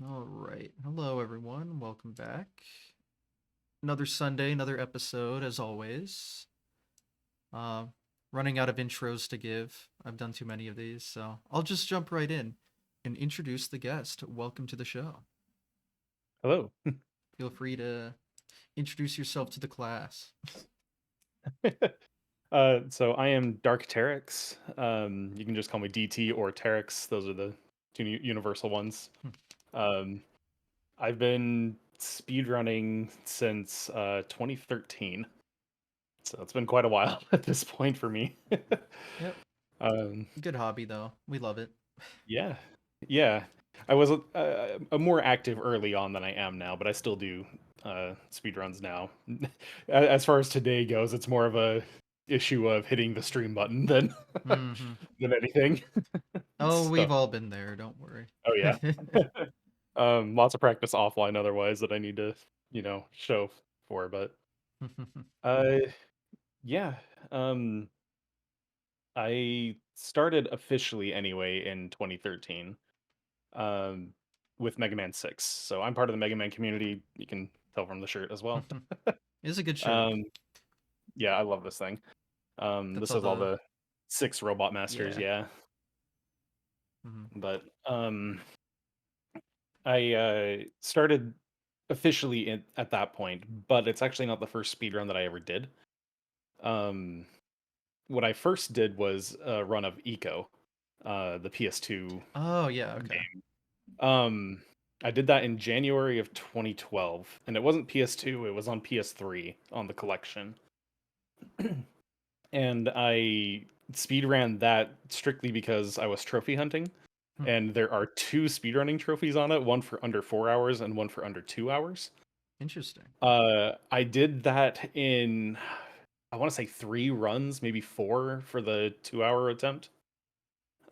All right. Hello, everyone. Welcome back. Another Sunday, another episode, as always. Uh, Running out of intros to give. I've done too many of these, so I'll just jump right in and introduce the guest. Welcome to the show. Hello. Feel free to introduce yourself to the class. So I am DarkTerrex. You can just call me DT or TERREX. Those are the two universal ones. Um, I've been speedrunning since 2013, so it's been quite a while at this point for me. Yep. um, Good hobby, though. We love it. yeah, yeah. I was a more active early on than I am now, but I still do speedruns now. As far as today goes, it's more of a issue of hitting the stream button than Hmm. than anything. Oh, we've So, all been there. Don't worry. oh yeah. Lots of practice offline otherwise that I need to, show for, but uh yeah. Um I started officially anyway in 2013 um with Mega Man 6. So I'm part of the Mega Man community. You can tell from the shirt as well. It's a good shirt. Um yeah, I love this thing. That's This all has all the the six robot masters, yeah. yeah. Hmm. But I started officially at that point, but it's actually not the first speedrun that I ever did. Um, what I first did was a run of Eco, the PS2 Oh yeah. Okay. game. Um, I did that in January of 2012, and it wasn't PS2; it was on PS3 on the collection. And I speedran that strictly because I was trophy hunting, Hmm. and there are two speedrunning trophies on it, one for under 4 hours and one for under 2 hours. Interesting. I did that in, I want to say three runs, maybe four for the 2 hour attempt.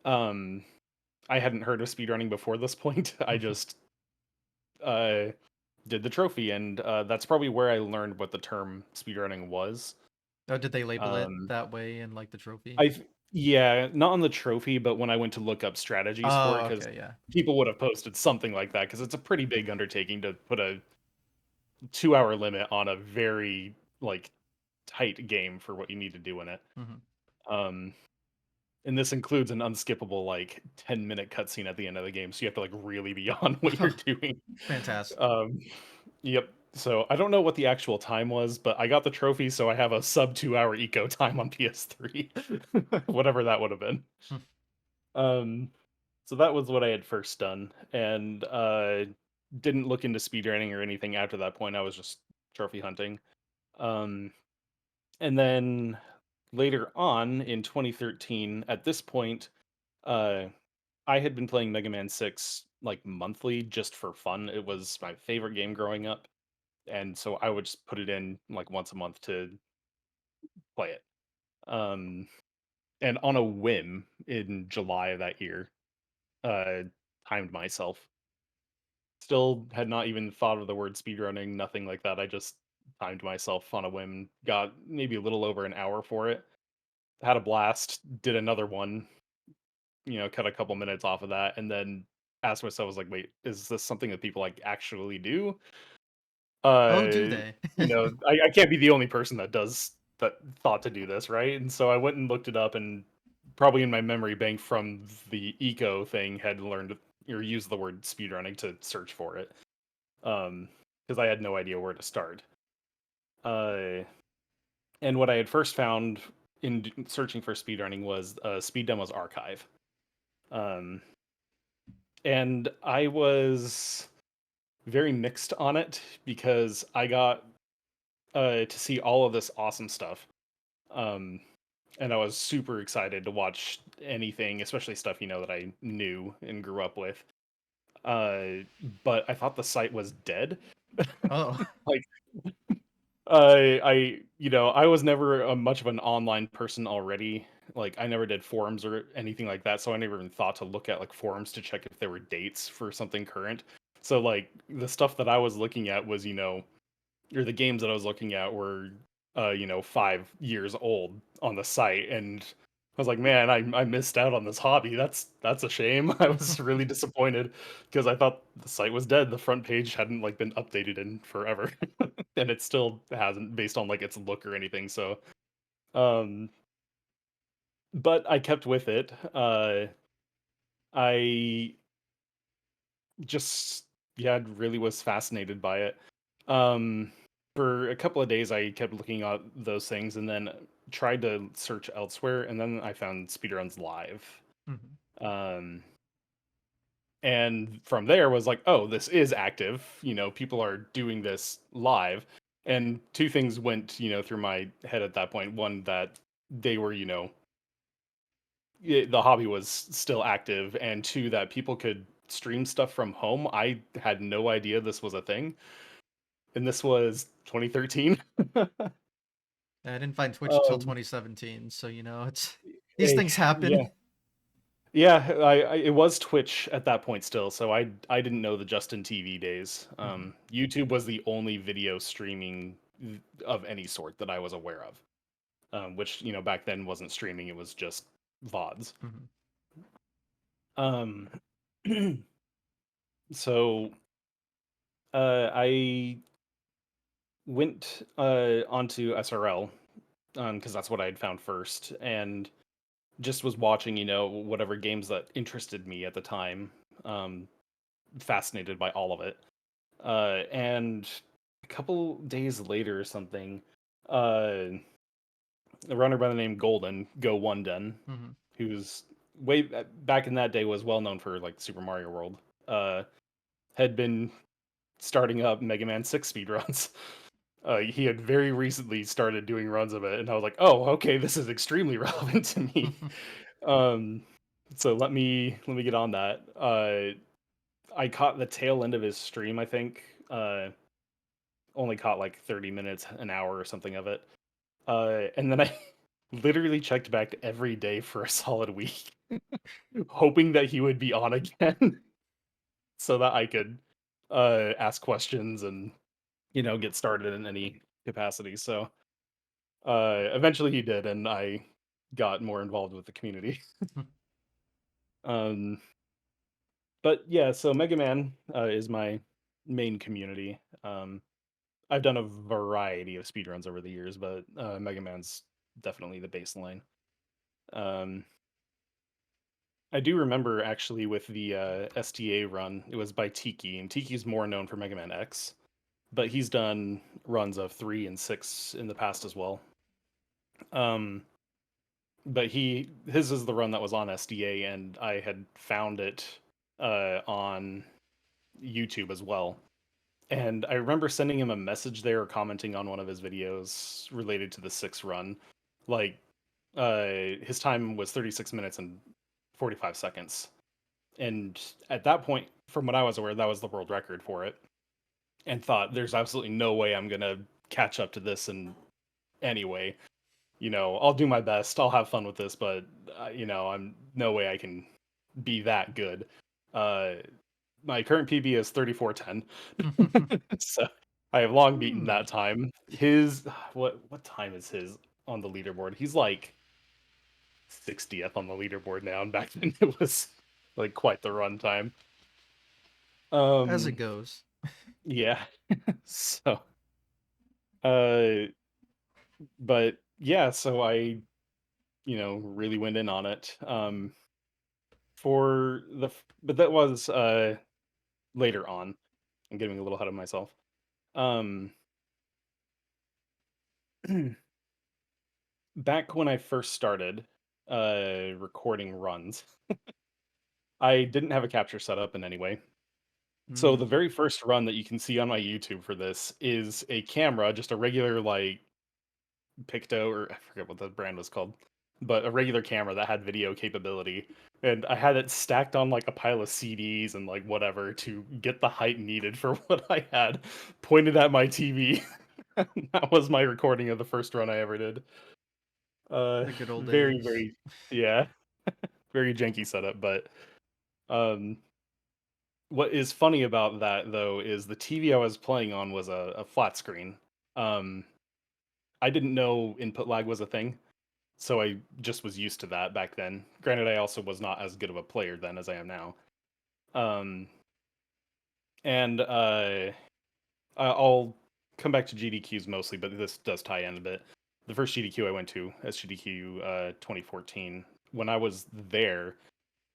Um, I hadn't heard of speedrunning before this point. I just uh, did the trophy, and that's probably where I learned what the term speedrunning was. Oh, did they label it Um, that way in like the trophy? I yeah, not on the trophy, but when I went to look up strategies for it, Oh, because okay, yeah. people would have posted something like that, because it's a pretty big undertaking to put a 2 hour limit on a very like tight game for what you need to do in it. Hmm. Um, and this includes an unskippable like 10-minute cutscene at the end of the game, so you have to like really be on what you're doing. Fantastic. Um, yep. So I don't know what the actual time was, but I got the trophy, so I have a sub 2 hour eco time on PS3, whatever that would have been. Hmm. Um, so that was what I had first done, and didn't look into speedrunning or anything after that point. I was just trophy hunting. Um, and then later on in 2013, at this point, uh, I had been playing Mega Man 6 like monthly just for fun. It was my favorite game growing up, and so I would just put it in like once a month to play it. Um, and on a whim in July of that year, uh, timed myself. Still had not even thought of the word speedrunning, nothing like that. I just timed myself on a whim, got maybe a little over an hour for it, had a blast, did another one, cut a couple minutes off of that, and then asked myself, I was like, wait, is this something that people like actually do? Oh, do Uh, they? I can't be the only person that thought to do this, right? And so I went and looked it up, and probably in my memory bank from the eco thing had learned or used the word speedrunning to search for it. Because I had no idea where to start. Uh, and what I had first found in searching for speedrunning was Speed Demo's archive. Um, and I was very mixed on it because I got to see all of this awesome stuff. Um, and I was super excited to watch anything, especially stuff that I knew and grew up with. Uh, but I thought the site was dead. Oh. Like I was never much of an online person already. Like, I never did forums or anything like that, so I never even thought to look at like forums to check if there were dates for something current. So like the stuff that I was looking at was, or the games that I was looking at were, 5 years old on the site, and was like, "Man, I missed out on this hobby. That's a shame." I was really disappointed because I thought the site was dead. The front page hadn't, like, been updated in forever, and it still hasn't based on, like, its look or anything, so, um but I kept with it. I just, yeah, really was fascinated by it. Um, for a couple of days, I kept looking at those things and then tried to search elsewhere, and then I found speedruns live. Mhm. Um, and from there was like, oh, this is active. People are doing this live. And two things went, through my head at that point. One, that they were, the hobby was still active, and two, that people could stream stuff from home. I had no idea this was a thing, and this was 2013. I didn't find Twitch till um 2017, so it's these hey, things happen. yeah, yeah, it was Twitch at that point still, so I didn't know the Justin TV days. Mhm. YouTube was the only video streaming of any sort that I was aware of, which, back then wasn't streaming, it was just VODs. Mhm. um so I went onto SRL, because that's what I had found first, and just was watching, whatever games that interested me at the time. Um, Fascinated by all of it. And a couple days later or something, uh, a runner by the name Golden Go One Den, Mhm. who's way back in that day was well known for like Super Mario World, uh, had been starting up Mega Man 6 speedruns. He had very recently started doing runs of it, and I was like, "Oh, okay, this is extremely relevant to me." Um, so let me get on that. I caught the tail end of his stream. I think only caught like 30 minutes, an hour, or something of it. And then I literally checked back every day for a solid week, hoping that he would be on again, so that I could ask questions and get started in any capacity. So eventually he did, and I got more involved with the community. Um, but yeah, so Mega Man is my main community. I've done a variety of speedruns over the years, but Mega Man's definitely the baseline. Um, I do remember actually with the STA run, it was by Tiki, and Tiki's more known for Mega Man X, but he's done runs of 3 and 6 in the past as well. Um, but his is the run that was on SDA, and I had found it on YouTube as well. And I remember sending him a message there or commenting on one of his videos related to the 6 run. Like his time was 36 minutes and 45 seconds. And at that point, from what I was aware, that was the world record for it. And thought there's absolutely no way I'm going to catch up to this in any way. I'll do my best. I'll have fun with this, but I'm no way I can be that good. Uh, my current PB is 34:10, so I have long beaten Hmm. that time. His what time is his on the leaderboard? He's like 60th on the leaderboard now, and back then it was like quite the run time. As it Um, goes. yeah. So, uh, but yeah, so I really went in on it. But that was later on. I'm getting a little ahead of myself. Um, Back when I first started recording runs, I didn't have a capture set up in any way. So the Mm. very first run that you can see on my YouTube for this is a camera, just a regular like Picto, or I forget what the brand was called, but a regular camera that had video capability. And I had it stacked on like a pile of CDs and like whatever to get the height needed for what I had pointed at my TV. That was my recording of the first run I ever did. The good old Very, days. very, yeah, very janky setup. But um, what is funny about that though is the TV I was playing on was a flat screen. Um, I didn't know input lag was a thing. so I just was used to that back then. Granted, I also was not as good of a player then as I am now. Um, and I'll come back to GDQs mostly, but this does tie in a bit. The first GDQ I went to, SGDQ 2014, when I was there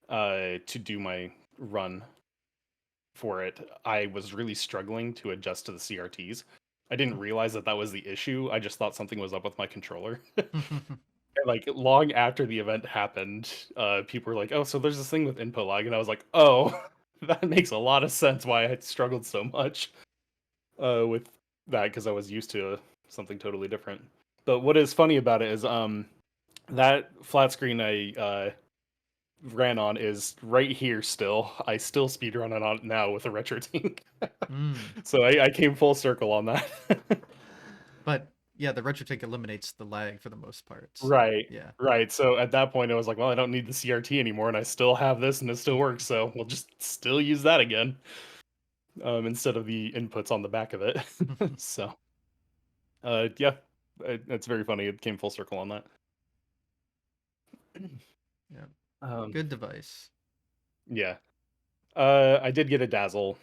to do my run for it, I was really struggling to adjust to the CRTs. I didn't realize that that was the issue. I just thought something was up with my controller. And, like long after the event happened, people were like, "Oh, so there's this thing with input lag," and I was like, "Oh, that makes a lot of sense why I struggled so much with that because I was used to something totally different." But what is funny about it is that flat screen I ran on is right here still. I still speedrun it on it now with a retro team. Mm. So I came full circle on that. But yeah, the RetroTink eliminates the lag for the most part. So Right, yeah. right. So at that point, I was like, well, I don't need the CRT anymore, and I still have this, and it still works. So we'll just still use that again instead of the inputs on the back of it. So yeah, it's very funny. It came full circle on that. Yeah. Um, Good device. yeah, I did get a Dazzle.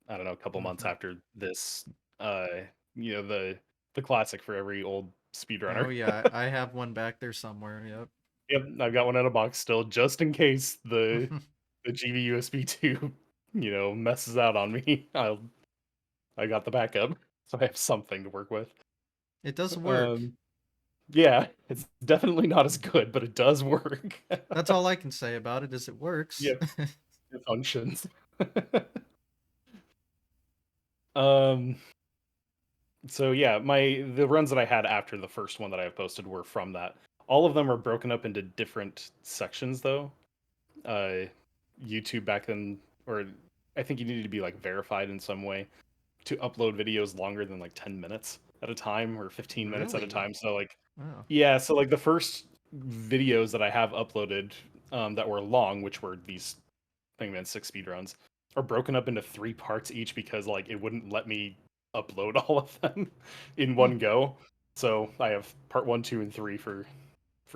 I don't know, a couple months Hmm. after this. Uh, you know the classic for every old Oh speedrunner. yeah, I have one back there somewhere. Yep. Yep, I've got one in a box still, just in case the GB USB 2, messes out on me. I got the backup, so I have something to work with. It does work. Um, yeah, it's definitely not as good, but it does work. That's all I can say about it is it works. Yep, it functions. um, so yeah, the runs that I had after the first one that I have posted were from that. All of them are broken up into different sections, though. Uh, YouTube back then, or I think you needed to be like verified in some way to upload videos longer than like 10 minutes at a time or 15 minutes at a Really? time. So like Wow. yeah, so like the first videos that I have uploaded that were long, which were these Thingman 6 speedruns, are broken up into 3 parts each because like it wouldn't let me upload all of them in Hmm. one go. So I have part 1, 2, and 3 for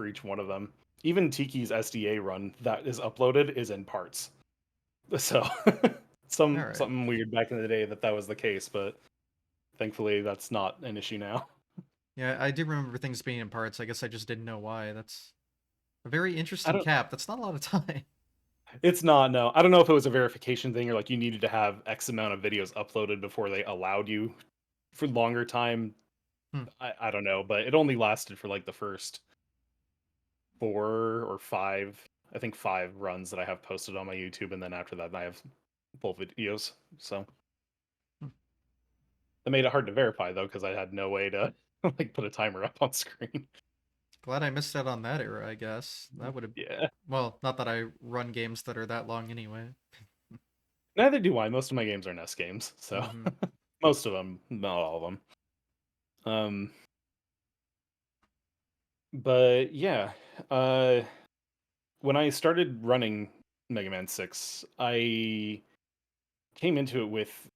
each one of them. Even Tiki's SDA run that is uploaded is in parts. So All right. something weird back in the day that was the case, but thankfully that's not an issue now. Yeah, I do remember things being in parts. I guess I just didn't know why. That's a very I interesting don't cap. That's not a lot of time. It's not, no. I don't know if it was a verification thing or like you needed to have X amount of videos uploaded before they allowed you for longer time. Hmm. I don't know, but it only lasted for like the first 4 or 5, I think 5 runs that I have posted on my YouTube, and then after that I have full videos. So Hmm. that made it hard to verify though, because I had no way to like put a timer up on screen. Glad I missed out on that era, I guess. That would have. Yeah. Well, not that I run games that are that long anyway. Neither do I. Most of my games are NES games, so Hmm. most of them, not all of them. Um, but yeah, uh, when I started running Mega Man 6, I came into it with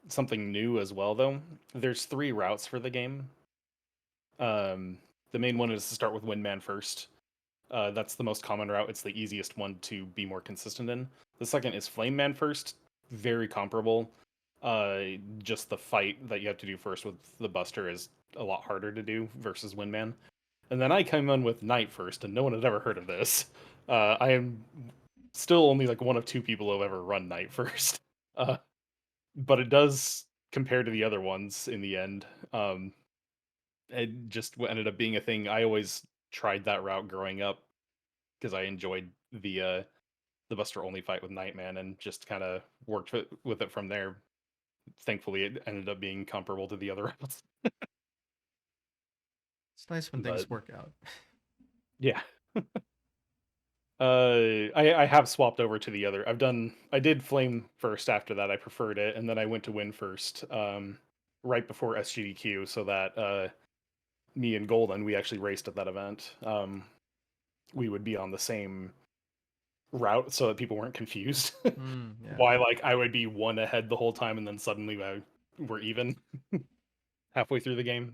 something new as well, though. There's 3 routes for the game. Um, the main one is to start with Windman first. That's the most common route. It's the easiest one to be more consistent in. The second is Flame Man first. Very comparable. Just the fight that you have to do first with the Buster is a lot harder to do versus Windman. And then I came in with Knight first, and no one had ever heard of this. I am still only like one of 2 people who have ever run Knight first. Uh, but it does compare to the other ones in the end. It just ended up being a thing. I always tried that route growing up because I enjoyed the Buster only fight with Nightman and just kind of worked with it from there. Thankfully, it ended up being comparable to the other routes. It's nice when But things work out. yeah, I have swapped over to the other. I did Flame first after that. I preferred it, and then I went to Win first, right before SGDQ, so that me and Golden we actually raced at that event. We would be on the same route so that people weren't confused. Mm, yeah, Why like I would be one ahead the whole time, and then suddenly we're even halfway through the game.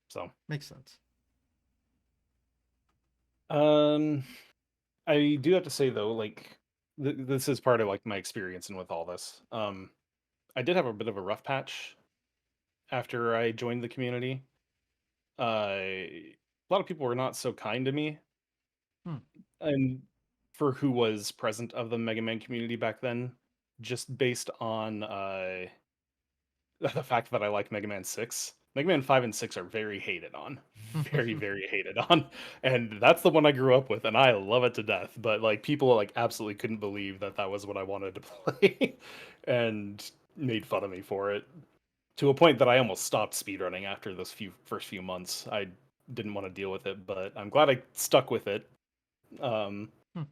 So makes sense. Um, I do have to say though, like this is part of like my experience and with all this. I did have a bit of a rough patch after I joined the community. A lot of people were not so kind to me, Hmm. and for who was present of the Mega Man community back then, just based on the fact that I like Mega Man 6. Mega Man 5 and 6 are very hated on. Very, very hated on. And that's the one I grew up with, and I love it to death. But like people like absolutely couldn't believe that that was what I wanted to play, and made fun of me for it to a point that I almost stopped speedrunning after those first few months. I didn't want to deal with it, but I'm glad I stuck with it. Um, Hmm.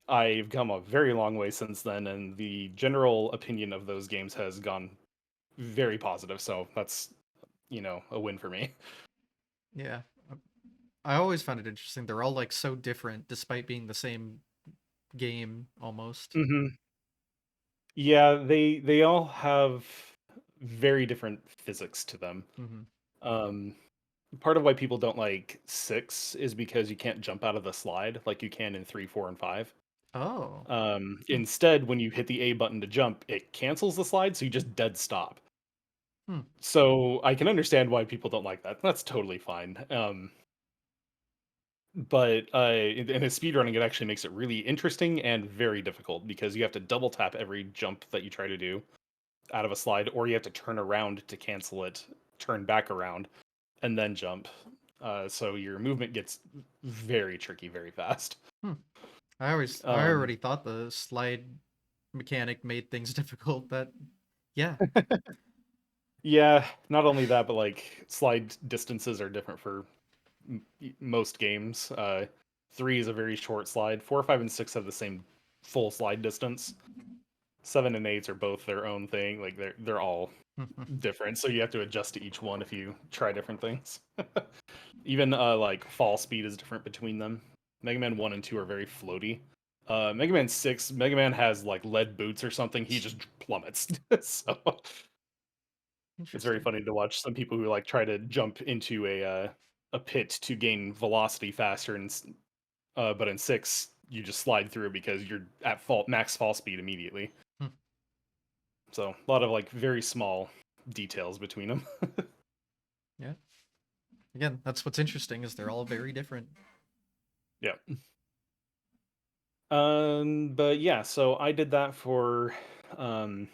I've come a very long way since then, and the general opinion of those games has gone very positive. So that's a win for me. Yeah. I always found it interesting. They're all like so different despite being the same game almost. Hmm. Yeah, they all have very different physics to them. Hmm. Um, Part of why people don't like 6 is because you can't jump out of the slide like you can in 3, 4, and 5. Oh. Hmm. Instead, when you hit the A button to jump, it cancels the slide, so you just dead stop. Hmm. So I can understand why people don't like that. That's totally fine. But in a speedrunning, it actually makes it really interesting and very difficult because you have to double tap every jump that you try to do out of a slide, or you have to turn around to cancel it, turn back around, and then jump. So your movement gets very tricky very fast. Hmm. I Um, already thought the slide mechanic made things difficult. That yeah. yeah, not only that, but like slide distances are different for most games. 3 is a very short slide. 4, 5, and 6 have the same full slide distance. 7 and 8 are both their own thing. Like they're all different, so you have to adjust to each one if you try different things. Even like fall speed is different between them. Mega Man 1 and 2 are very floaty. Mega Man 6, Mega Man has like lead boots or something. He just plummets. So it's very Interesting. funny to watch some people who like try to jump into a pit to gain velocity faster, and but in 6 you just slide through because you're at fault max fall speed immediately. Hmm. So a lot of like very small details between them. Yeah. Again, that's what's interesting is they're all very different. Yeah. But yeah, so I did that for um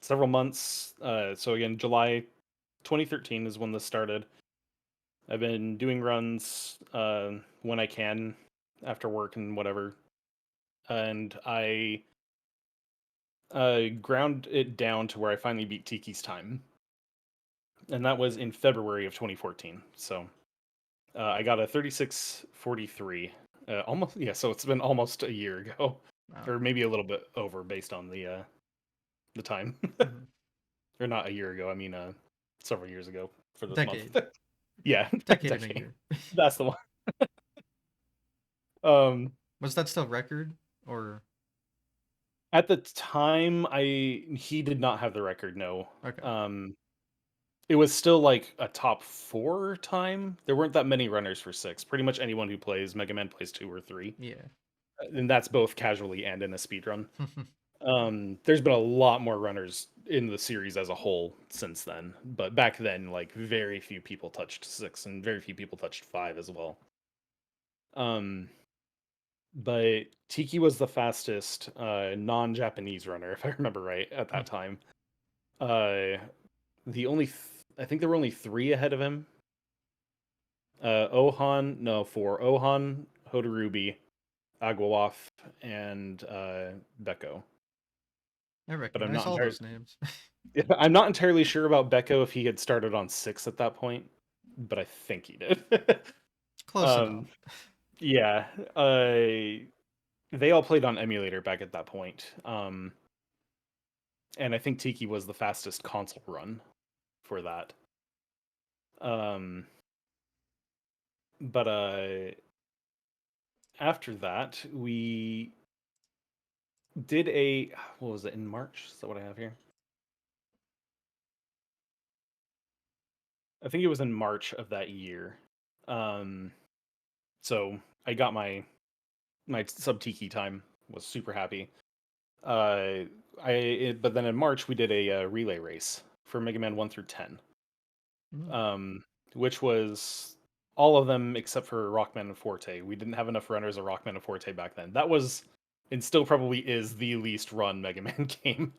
several months. So again, July 2013 is when this started. I've been doing runs when I can after work and whatever, and I ground it down to where I finally beat Tiki's time, and that was in February of 2014. So I got a 36:43, almost yeah. So it's been almost a year ago, Wow. or maybe a little bit over based on the time, Hmm. or not a year ago. I mean, several years ago for this month. Decade. Yeah, Decade in a decade. year. That's the one. Um, Was that still record or at the time, I he did not have the record. No. okay? Um, it was still like a top 4 time. There weren't that many runners for 6. Pretty much anyone who plays Mega Man plays 2 or 3, Yeah. and that's both casually and in a speed run. There's been a lot more runners in the series as a whole since then, but back then, like very few people touched 6, and very few people touched 5 as well. Um, but Tiki was the fastest non-Japanese runner, if I remember right, at that time. Uh, I think there were only 3 ahead of him. Ohan, no, 4. Ohan, Hodorubi, Aguawaf, and Beko. I But recognize all those names. I'm not entirely sure about Beko if he had started on 6 at that point, but I think he did. Close enough. um, yeah, they all played on emulator back at that point. And I think Tiki was the fastest console run for that. Um, but after that, we did a what was it in March? Is that what I have here? I think it was in March of that year. Um, So I got my sub tiki time. Was super happy. Uh, but then in March we did a relay race for Mega Man 1 through 10, Mm, um, which was all of them except for Rockman and Forte. We didn't have enough runners of Rockman and Forte back then. That was, and still probably is, the least run Mega Man game.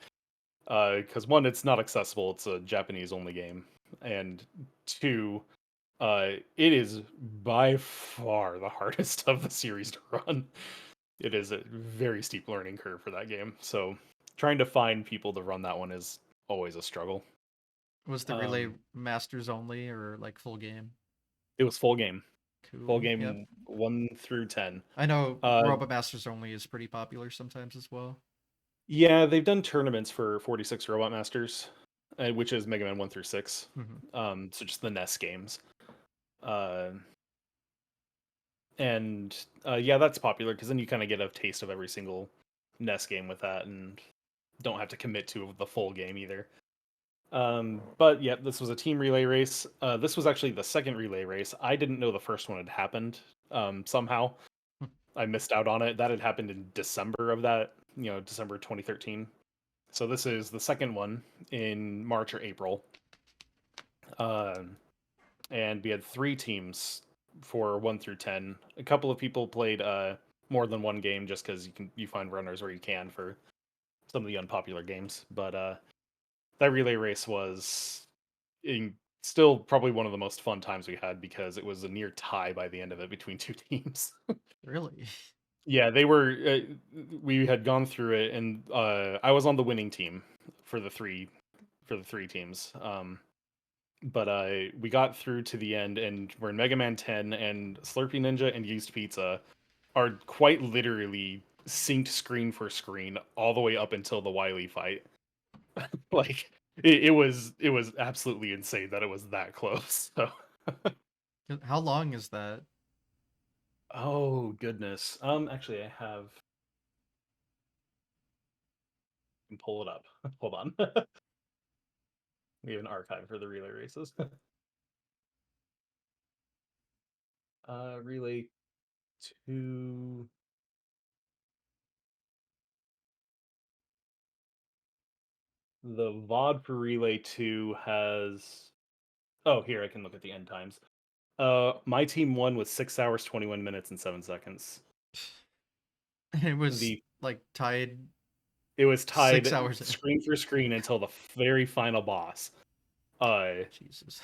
Because one, it's not accessible; it's a Japanese only game, and two, it is by far the hardest of the series to run. It is a very steep learning curve for that game. So trying to find people to run that one is always a struggle. was the relay Um, masters only or like full game? it was full game, full Cool. Yep. game 1 through 10. I know Uh, Robot Masters only is pretty popular sometimes as well. yeah, they've done tournaments for 46 Robot Masters, which is Mega Man 1 through 6. Hmm. So just the NES games. Uh, and yeah, that's popular because then you kind of get a taste of every single NES game with that, and don't have to commit to the full game either. But yeah, this was a team relay race. This was actually the second relay race. I didn't know the first one had happened. Somehow I missed out on it. That had happened in December of that, December 2013. So this is the second one in March or April. Um, and we had three teams for 1 through 10. A couple of people played more than one game just because you find runners where you can for some of the unpopular games. But that relay race was still probably one of the most fun times we had because it was a near tie by the end of it between two teams. Really? Yeah, they were. We had gone through it, and I was on the winning team for the three teams. But we got through to the end, and we're in Mega Man 10, and Slurpee Ninja and Used Pizza are quite literally synced screen for screen all the way up until the Wily fight. Like it was absolutely insane that it was that close. So, How long is that? oh goodness. Actually, I can pull it up. Hold on. We have an archive for the relay races. Relay two. The VOD for relay two has. Oh, here I can look at the end times. My team won with 6 hours, 21 minutes, and 7 seconds. It was The like tied It was 6 hours tied in. screen for screen until the very final boss. Uh, Jesus.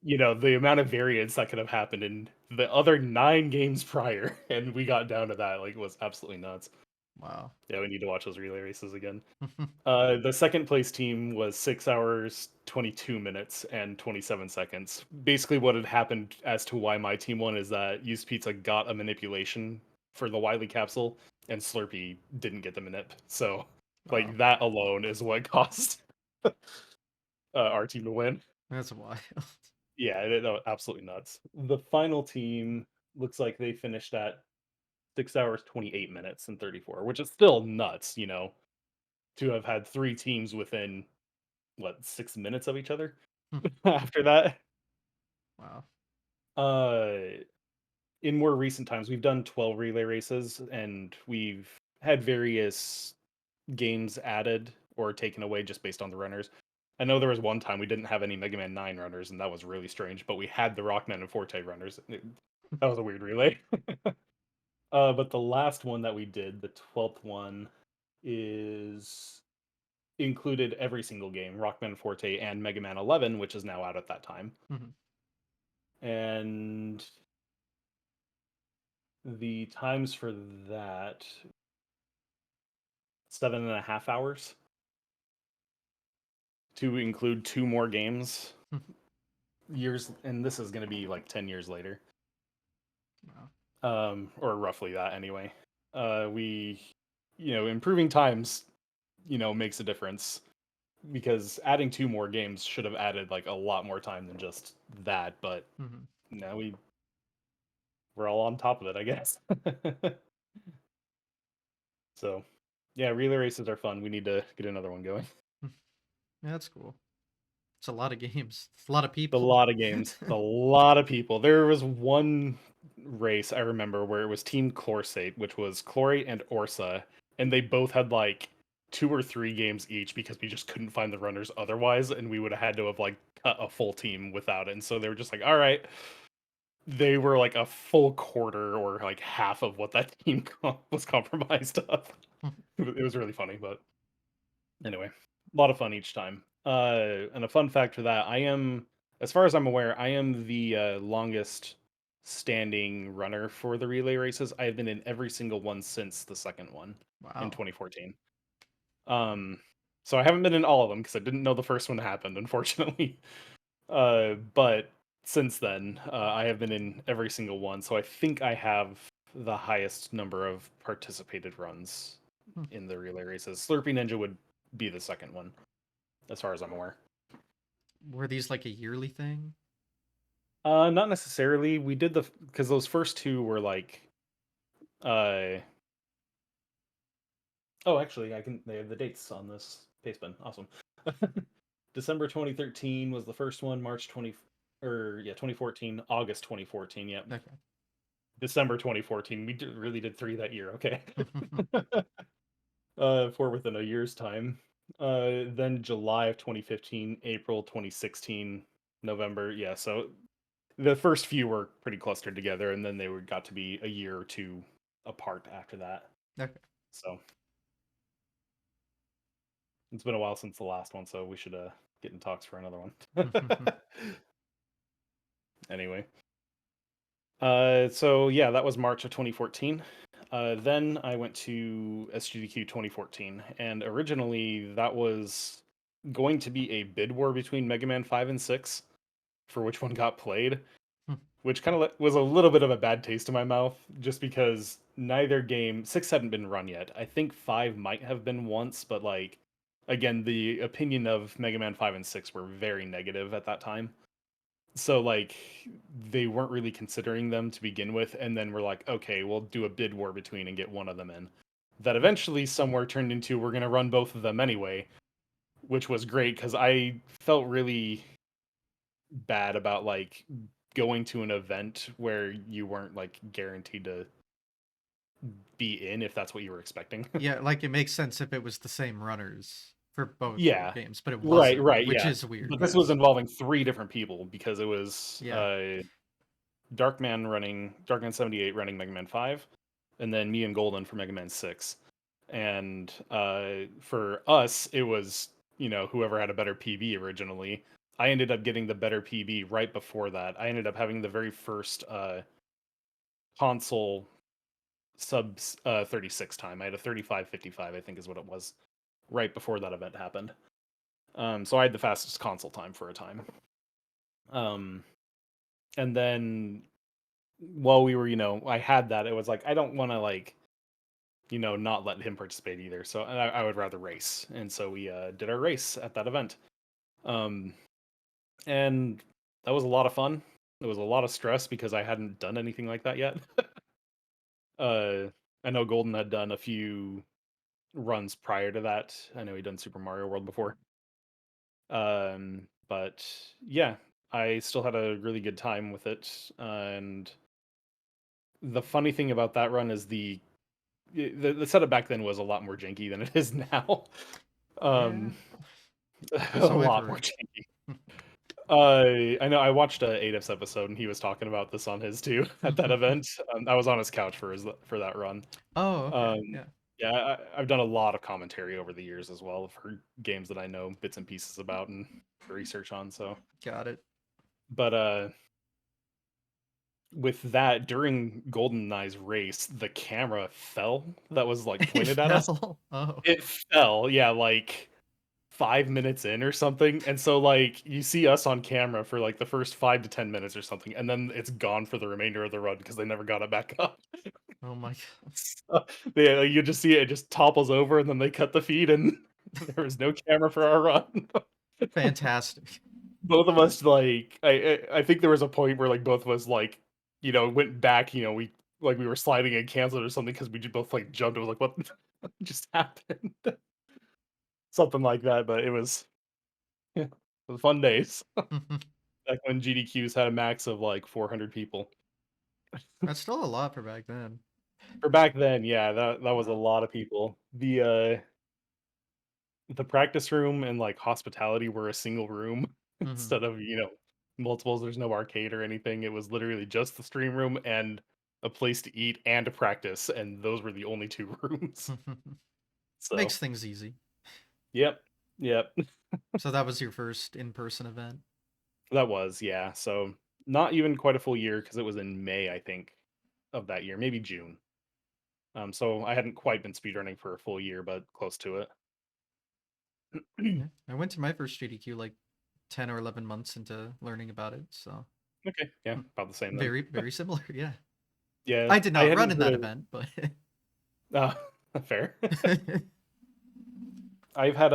the amount of variance that could have happened in the other 9 games prior, and we got down to that, like, it was absolutely nuts. Wow. Yeah, we need to watch those relay races again. The second place team was 6 hours, 22 minutes, and 27 seconds. Basically, what had happened as to why my team won is that Used Pizza got a manipulation for the Wily capsule, and Slurpee didn't get the manip. So, Wow. like, that alone is what caused our team to win. That's wild. Yeah, absolutely nuts. The final team looks like they finished at 6 hours, 28 minutes, and 34, which is still nuts, to have had three teams within, what, 6 minutes of each other after that. Wow. Uh, in more recent times, we've done 12 relay races, and we've had various games added or taken away just based on the runners. I know there was one time we didn't have any Mega Man 9 runners, and that was really strange, but we had the Rockman and Forte runners. That was a weird relay. But the last one that we did, the 12th one, is included every single game, Rockman Forte and Mega Man 11, which is now out at that time. Mhm. And the times for that, 7.5 hours to include two more games. Years, and this is going to be like 10 years later, Wow. or roughly that anyway. We, improving times, makes a difference because adding two more games should have added like a lot more time than just that, but Mhm. now we're all on top of it, I guess. So, yeah, relay races are fun. We need to get another one going. Yeah, that's cool. It's a lot of games. It's a lot of A people. lot of games, a lot of people. There was one. race I remember where it was Team Chlorsate, which was Chlorate and Orsa, and they both had like 2 or 3 games each because we just couldn't find the runners otherwise, and we would have had to have like cut a full team without it. And so they were just like, all right, they were like a full quarter or like half of what that team was compromised of. It was really funny, but anyway, a lot of fun each time. And a fun fact for that, as far as I'm aware, I am the longest standing runner for the relay races. I have been in every single one since the second one in Wow. 2014. Um, so I haven't been in all of them because I didn't know the first one happened, unfortunately. But since then, I have been in every single one. So I think I have the highest number of participated runs Hmm. in the relay races. Slurpee Ninja would be the second one, as far as I'm aware. Were these like a yearly thing? Not necessarily. We did because those first two were like, uh, oh, actually, they have the dates on this pastebin. Awesome. December 2013 was the first one. March 20, or yeah, 2014. August 2014. Yeah, Okay. December 2014. We really did 3 that year. Okay. 4 within a year's time. Then July of 2015, April 2016, November. Yeah, so the first few were pretty clustered together, and then got to be a year or two apart after that. Okay. So it's been a while since the last one, so we should get in talks for another one. Anyway, so yeah, that was March of 2014. Then I went to SGDQ 2014, and originally that was going to be a bid war between Mega Man 5 and 6 for which one got played, which kind of was a little bit of a bad taste in my mouth, just because neither game, 6 hadn't been run yet. I think 5 might have been once, but like, again, the opinion of Mega Man 5 and 6 were very negative at that time. So like they weren't really considering them to begin with, and then we're like, okay, we'll do a bid war between and get one of them in. That eventually somewhere turned into we're gonna run both of them anyway, which was great because I felt really bad about like going to an event where you weren't like guaranteed to be in if that's what you were expecting. Yeah, like it makes sense if it was the same runners for both Yeah. games, but it Right, wasn't, right, which yeah. is weird. But this Yeah. was involving 3 different people because it was Yeah. Darkman 78 running Mega Man 5, and then me and Golden for Mega Man 6. And for us, it was, whoever had a better PB originally. I ended up getting the better PB right before that. I ended up having the very first console sub 36 time. I had a 35:55, I think is what it was, right before that event happened. So I had the fastest console time for a time. Um, and then while we were, I had that, it was like, I don't want to like, not let him participate either. So I would rather race. And so we did our race at that event. Um, and that was a lot of fun. It was a lot of stress because I hadn't done anything like that yet. uh, I know Golden had done a few runs prior to that. I know he'd done Super Mario World before. But yeah, I still had a really good time with it. And the funny thing about that run is the setup back then was a lot more janky than it is now. Yeah. Um, a So I've lot more heard. janky. I know I watched a 8F's episode and he was talking about this on his too at that event. I was on his couch for that run. Oh, okay. Um, Yeah. yeah, I've done a lot of commentary over the years as well for games that I know bits and pieces about and research on. So, Got it. but with that during GoldenEye's race, the camera fell that was like It pointed at us. fell. Oh. It fell, yeah, like 5 minutes in or something. And so like you see us on camera for like the first 5 to 10 minutes or something, and then it's gone for the remainder of the run because they never got it back up. Oh my So, yeah, you just see it just topples over, and then they cut the feed, and there was no camera for our run. Fantastic. Both of us like I think there was a point where like both of us like went back. We were sliding and canceled or something because we both like jumped. It was like what just happened, something like that. But it was yeah, it was fun days back when GDQs had a max of like 400 people. That's still a lot for back then. For back then, yeah, that was a Wow. lot of people. The practice room and, like, hospitality were a single room Hmm. instead of, multiples. There's no arcade or anything. It was literally just the stream room and a place to eat and to practice, and those were the only 2 rooms. So, Makes things easy. yep, yep. So that was your first in-person event. That was, yeah. So, not even quite a full year because it was in May, I think, of that year, maybe June. So I hadn't quite been speedrunning for a full year, but close to it. Yeah, I went to my first GDQ like 10 or 11 months into learning about it, so Okay, yeah, mm, about the same then. very, very similar. Yeah. Yeah, I did I not run hadn't in heard that of. event, but Uh, fair. I've had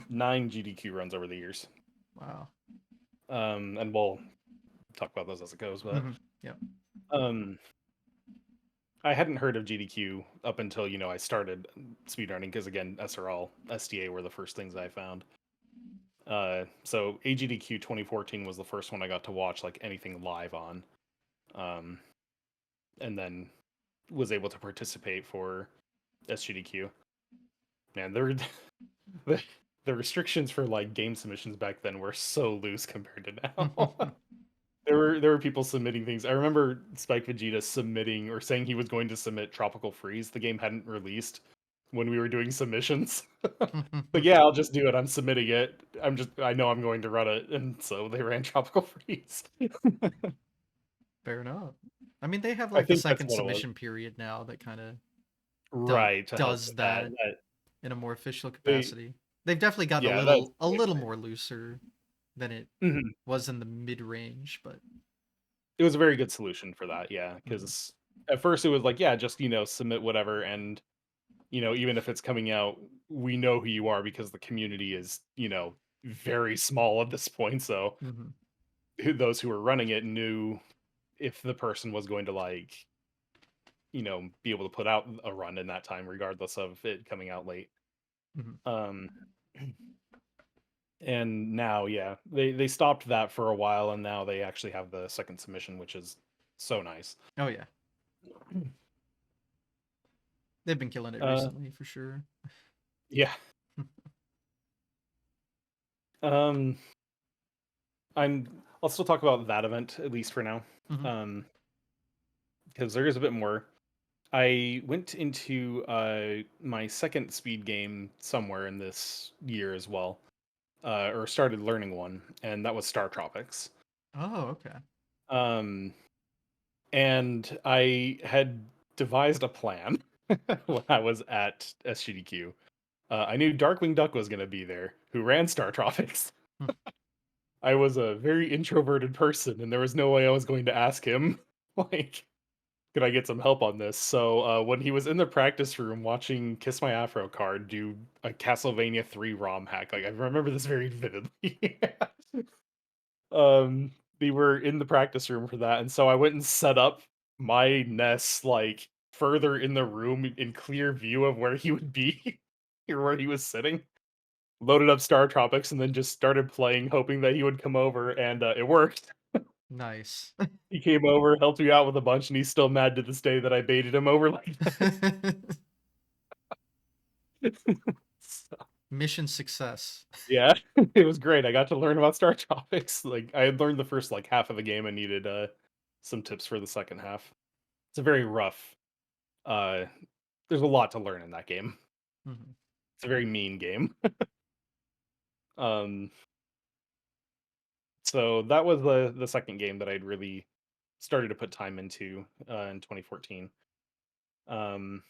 9 GDQ runs over the years, wow. and we'll talk about those as it goes. But Hmm. Yeah. um, I hadn't heard of GDQ up until I started speedrunning because again, SRL, STA were the first things I found. So AGDQ 2014 was the first one I got to watch like anything live on, um, and then was able to participate for SGDQ. Man, the, the restrictions for like game submissions back then were so loose compared to now. There were people submitting things. I remember Spike Vegeta submitting or saying he was going to submit Tropical Freeze. The game hadn't released when we were doing submissions. But yeah, I'll just do it. I'm submitting it. I know I'm going to run it, and so they ran Tropical Freeze. Fair enough. I mean, they have I like the think that's second what it was. submission period now that kind of Right, to help does with that. that in a more official They capacity. They've definitely gotten yeah, that's a way little better. more looser than it Mhm. was in the mid range, but It was a very good solution for that, yeah. mhm, Because at first it was like, yeah, just, submit whatever, and, even if it's coming out, we know who you are because the community is, very small at this point, so mhm, those who were running it knew if the person was going to, like, be able to put out a run in that time regardless of it coming out late. mhm. Um, and now, yeah, they stopped that for a while, and now they actually have the second submission, which is so nice. Oh yeah, they've been killing it Uh, recently for sure. yeah. Um, I'll still talk about that event at least for now. Mhm. Um, because there is a bit more. I went into my second speed game somewhere in this year as well, or started learning one, and that was Star Tropics. Oh, okay. Um, and I had devised a plan when I was at SGDQ. I knew Darkwing Duck was going to be there, who ran Star Tropics. Hmm. I was a very introverted person, and there was no way I was going to ask him, like, could I get some help on this? So when he was in the practice room watching Kiss My Afro card do a Castlevania 3 ROM hack, like I remember this very vividly. They were in the practice room for that, and so I went and set up my nest like further in the room in clear view of where he would be or where he was sitting. Loaded up Star Tropics and then just started playing, hoping that he would come over, and it worked. Nice. He came over, helped me out with a bunch, and he's still mad to this day that I baited him over like that. So, Mission success. yeah, it was great. I got to learn about Star Tropics. Like I had learned the first like half of the game and needed some tips for the second half. It's a very rough. Uh, there's a lot to learn in that game. Mhm. It's a very mean game. Um, so that was the second game that I'd really started to put time into in 2014. Um,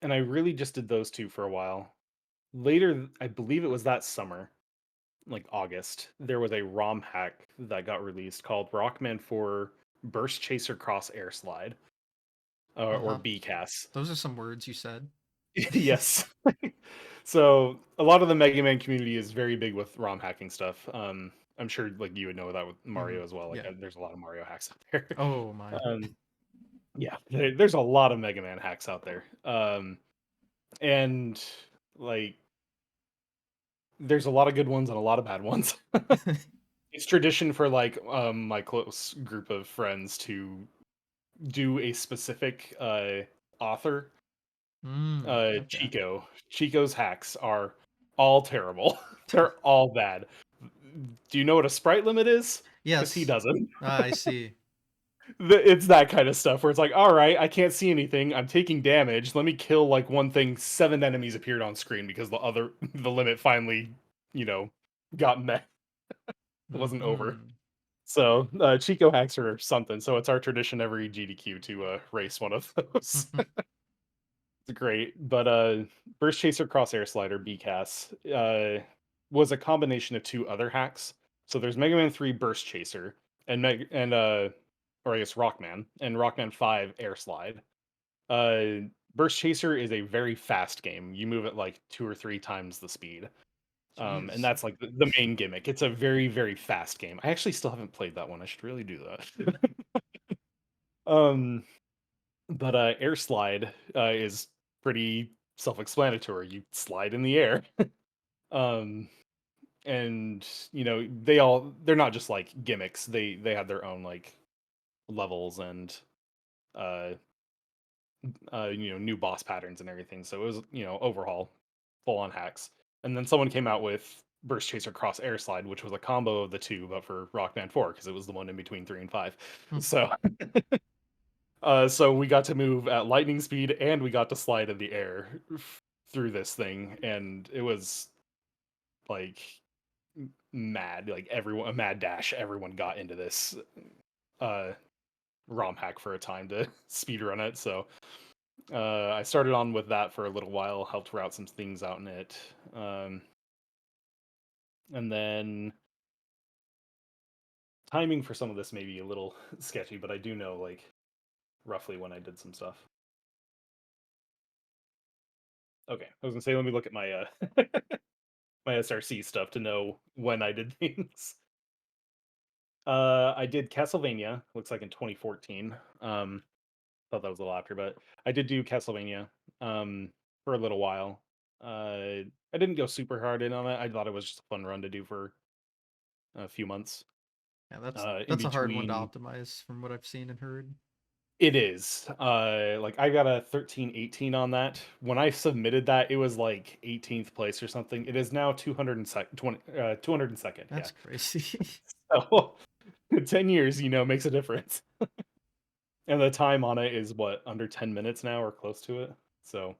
and I really just did those two for a while. Later, I believe it was that summer, like August, there was a ROM hack that got released called Rockman 4 Burst Chaser Cross Air Slide, or Uh-huh. BCAS. Those are some words you said. Yes. So a lot of the Mega Man community is very big with ROM hacking stuff. I'm sure like you would know that with Mhm. Mario as well. Like Yeah. there's a lot of Mario hacks out there. Oh my. um, yeah, there's a lot of Mega Man hacks out there. And like there's a lot of good ones and a lot of bad ones. it's tradition for like my close group of friends to do a specific author. Okay. Chico's hacks are all terrible. They're all bad. Do you know what a sprite limit is? Because he Yes. doesn't. Ah, I see. It's that kind of stuff where it's like, all right, I can't see anything. I'm taking damage. Let me kill like one thing. 7 enemies appeared on screen because the limit finally, you know, got met. It wasn't over. Mm-hmm. So Chico hacks are something. So it's our tradition every GDQ to race one of those. It's great. But Burst Chaser Crosshair Slider BCAS was a combination of two other hacks. So there's Mega Man 3 Burst Chaser and or I guess Rockman and Rockman 5 Air Slide. Uh Burst Chaser is a very fast game. You move at like 2 or 3 times the speed. And Jeez. that's like the main gimmick. It's a very, very fast game. I actually still haven't played that one. I should really do that. um but Air Slide is pretty self-explanatory. You slide in the air. Um and they're not just like gimmicks. They have their own like levels and uh new boss patterns and everything. So it was, overhaul, full on hacks. And then someone came out with Burst Chaser Cross Air Slide, which was a combo of the two, but for Rock Band 4, because it was the one in between 3 and 5. So so we got to move at lightning speed and we got to slide in the air through this thing, and it was like mad, like everyone a mad dash. Everyone got into this uh ROM hack for a time to speed run it. So I started on with that for a little while, helped route some things out in it. And then timing for some of this may be a little sketchy, but I do know like roughly when I did some stuff. Okay, I was gonna say let me look at my my SRC stuff to know when I did things. I did Castlevania, looks like in 2014. Thought that was a little after, but I did do Castlevania for a little while. I didn't go super hard in on it. I thought it was just a fun run to do for a few months. Yeah, that's In that's a hard one to between, optimize from what I've seen and heard. it is. Like I got a 1318 on that. When I submitted that, it was like 18th place or something. It is now 202nd. Yeah. That's crazy. So 10 years, makes a difference. And the time on it is what, under 10 minutes now or close to it. So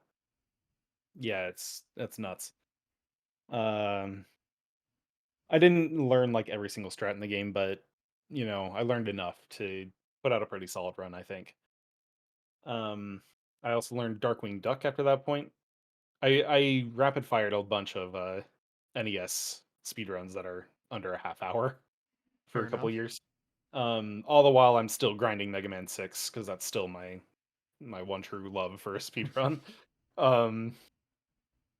yeah, that's nuts. Um, I didn't learn like every single strat in the game, but I learned enough to put out a pretty solid run, I think. Um, I also learned Darkwing Duck after that point. I rapid fired a bunch of NES speedruns that are under a half hour for Fair a couple enough. years. All the while I'm still grinding Mega Man 6 because that's still my one true love for a speedrun. Um,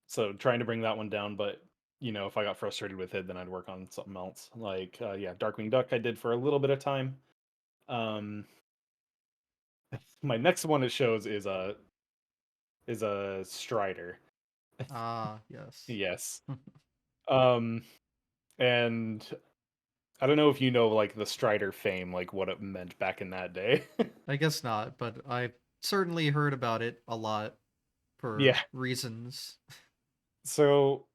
so trying to bring that one down, but if I got frustrated with it, then I'd work on something else. Like yeah, Darkwing Duck I did for a little bit of time. Um, my next one it shows is a Strider. Ah, yes. Yes. Um, and I don't know if you know like the Strider fame, like what it meant back in that day. I guess not, but I've certainly heard about it a lot for Yeah. reasons. So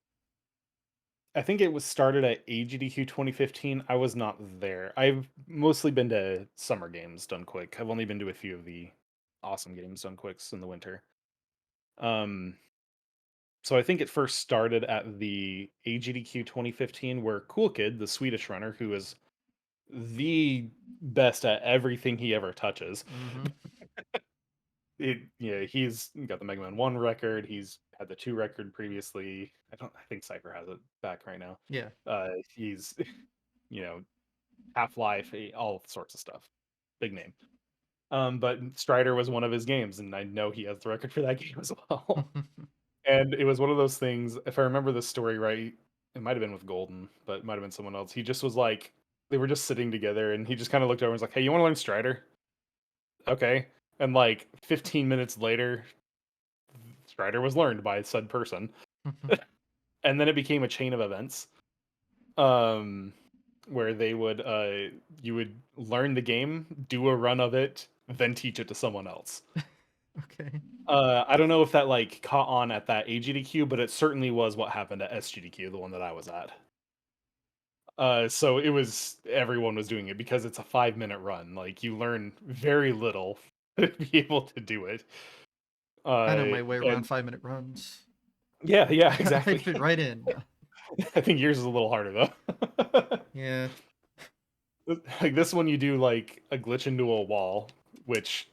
I think it was started at AGDQ 2015. I was not there. I've mostly been to summer games done quick. I've only been to a few of the awesome games done quicks in the winter. Um, so I think it first started at the AGDQ 2015, where Cool Kid, the Swedish runner, who is the best at everything he ever touches. Mm-hmm. Yeah, he's got the Mega Man 1 record. He's had the 2 record previously. I think Cypher has it back right now. Yeah. He's you know, Half-Life, all sorts of stuff. Big name. But Strider was one of his games, and I know he has the record for that game as well. And it was one of those things, if I remember the story right, it might have been with Golden, but it might have been someone else. He just was like, they were just sitting together, and he just kind of looked over and was like, "Hey, you want to learn Strider?" Okay. And like 15 minutes later, Strider was learned by said person. And then it became a chain of events. Um, where they would you would learn the game, do a run of it, then teach it to someone else. Okay. I don't know if that like caught on at that AGDQ, but it certainly was what happened at SGDQ, the one that I was at. So it was everyone was doing it because it's a 5-minute run. Like you learn very little to be able to do it. I know my way around And 5-minute runs. yeah, yeah, I'd exactly. fit right in. I think yours is a little harder though. Yeah. Like this one, you do like a glitch into a wall, which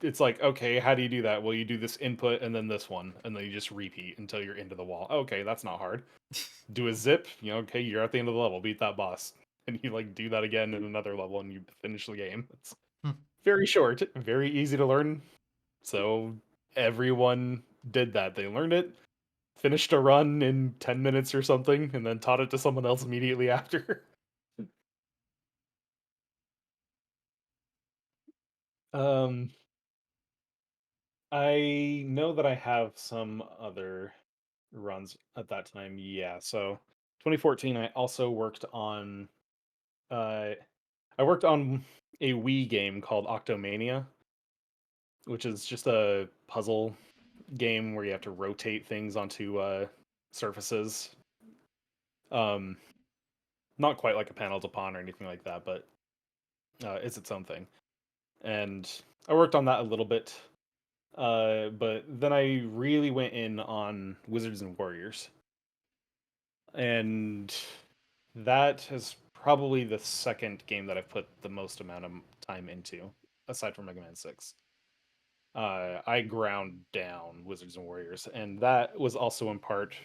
it's like, okay, how do you do that? Well, you do this input and then this one, and then you just repeat until you're into the wall. Okay, that's not hard. Do a zip, okay, you're at the end of the level, beat that boss. And you like do that again in another level and you finish the game. It's Hmm. very short, very easy to learn. So everyone did that. They learned it, finished a run in 10 minutes or something, and then taught it to someone else immediately after. Um, I know that I have some other runs at that time. Yeah, so 2014 I also worked on uh I worked on a Wii game called Octomania, which is just a puzzle game where you have to rotate things onto surfaces. Um Not quite like a panel to pawn or anything like that, but it's its own thing. And I worked on that a little bit. But then I really went in on Wizards and Warriors. And that is probably the second game that I've put the most amount of time into, aside from Mega Man 6. I ground down Wizards and Warriors, and that was also in part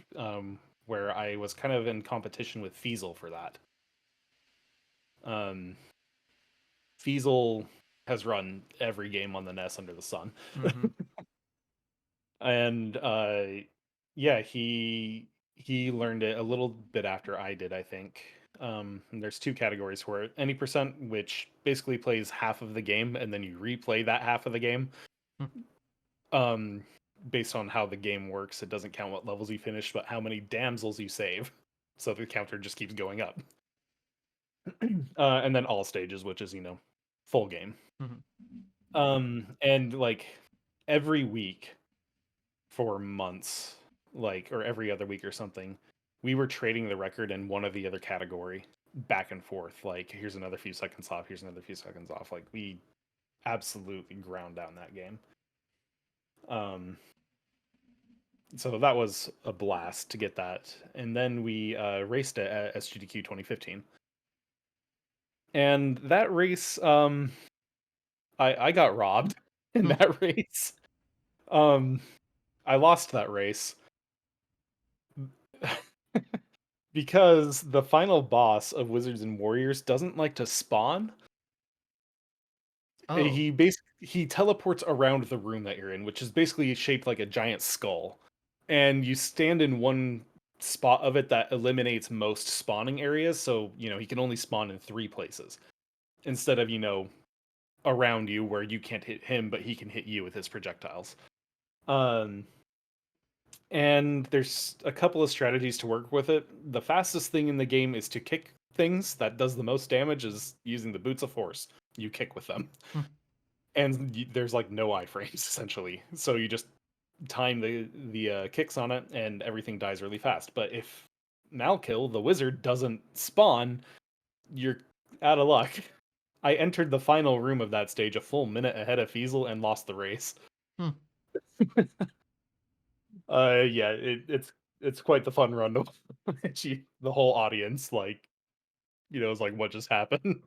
where I was kind of in competition with Feasel for that. Um, Feasel has run every game on the NES under the sun, Mm-hmm. and yeah, he learned it a little bit after I did, I think. And there's two categories for it: any percent, which basically plays half of the game, and then you replay that half of the game. Um, Based on how the game works, it doesn't count what levels you finish, but how many damsels you save. So the counter just keeps going up. And then all stages, which is full game. Mm-hmm. And like every week for months, like or every other week or something, we were trading the record in one or the other category back and forth. Like here's another few seconds off, here's another few seconds off. Like we absolutely ground down that game. Um, so that was a blast to get that. And then we raced it at SGDQ 2015. And that race, I got robbed in Hmm. that race. Um, I lost that race because the final boss of Wizards and Warriors doesn't like to spawn. Oh. He teleports around the room that you're in, which is basically shaped like a giant skull. And you stand in one spot of it that eliminates most spawning areas, so he can only spawn in three places instead of around you where you can't hit him but he can hit you with his projectiles. Um and there's a couple of strategies to work with it. The fastest thing in the game is to kick things. That does the most damage is using the boots of force. You kick with them. Hmm. And there's like no iframes essentially. So you just time the kicks on it and everything dies really fast. But if Malkill, the wizard, doesn't spawn, you're out of luck. I entered the final room of that stage a full minute ahead of Feasel and lost the race. Hmm. Yeah, it's quite the fun run to the whole audience is like what just happened.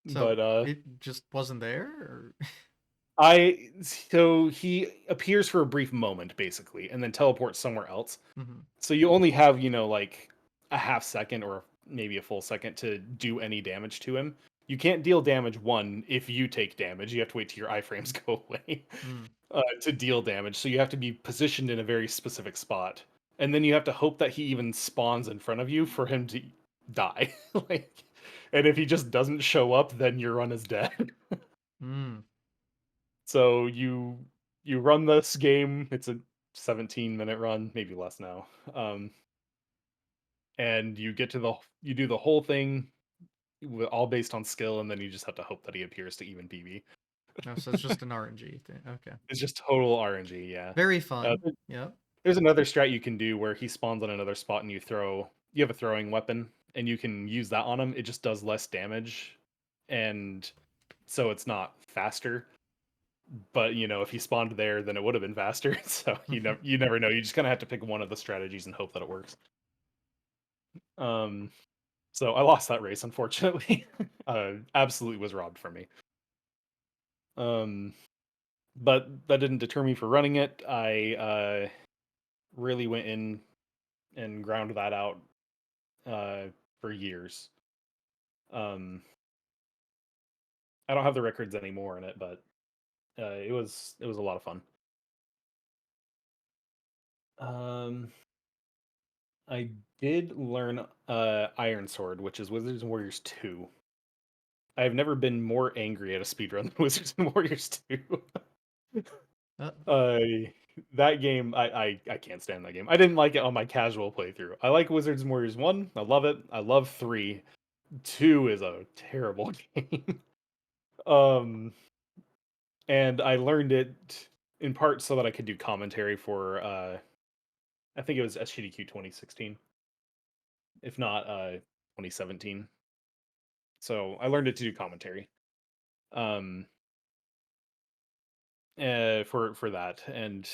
So But it just wasn't there, or? I so he appears for a brief moment basically and then teleports somewhere else. Mm-hmm. So you only have, like a half second or maybe a full second to do any damage to him. You can't deal damage one if you take damage. You have to wait till your iframes go away Mm. to deal damage. So you have to be positioned in a very specific spot. And then you have to hope that he even spawns in front of you for him to die. Like and if he just doesn't show up, then your run is dead. Mm. So you run this game. It's a 17-minute run, maybe less now. Um and you do the whole thing all based on skill, and then you just have to hope that he appears to even PB. No, so it's just an RNG thing. Okay. It's just total RNG, yeah. Very Uh, fun. there- Yep. there's another strat you can do where he spawns on another spot and you have a throwing weapon and you can use that on him. It just does less damage, and so it's not faster. But if he spawned there, then it would have been faster. So you never know. You just kind of have to pick one of the strategies and hope that it works. Um, so I lost that race, unfortunately. Absolutely was robbed from me. Um, but that didn't deter me for running it. I really went in and ground that out uh, for years. Um, I don't have the records anymore in it, but it was a lot of fun. Um, I did learn Iron Sword, which is Wizards and Warriors 2. I've never been more angry at a speedrun than Wizards and Warriors 2. Uh, uh, that game, I can't stand that game. I didn't like it on my casual playthrough. I like Wizards and Warriors 1. I love it. I love 3. 2 is a terrible game. um, and I learned it in part so that I could do commentary for I think it was SGDQ 2016, if not 2017. So I learned it to do commentary. Um, for that, and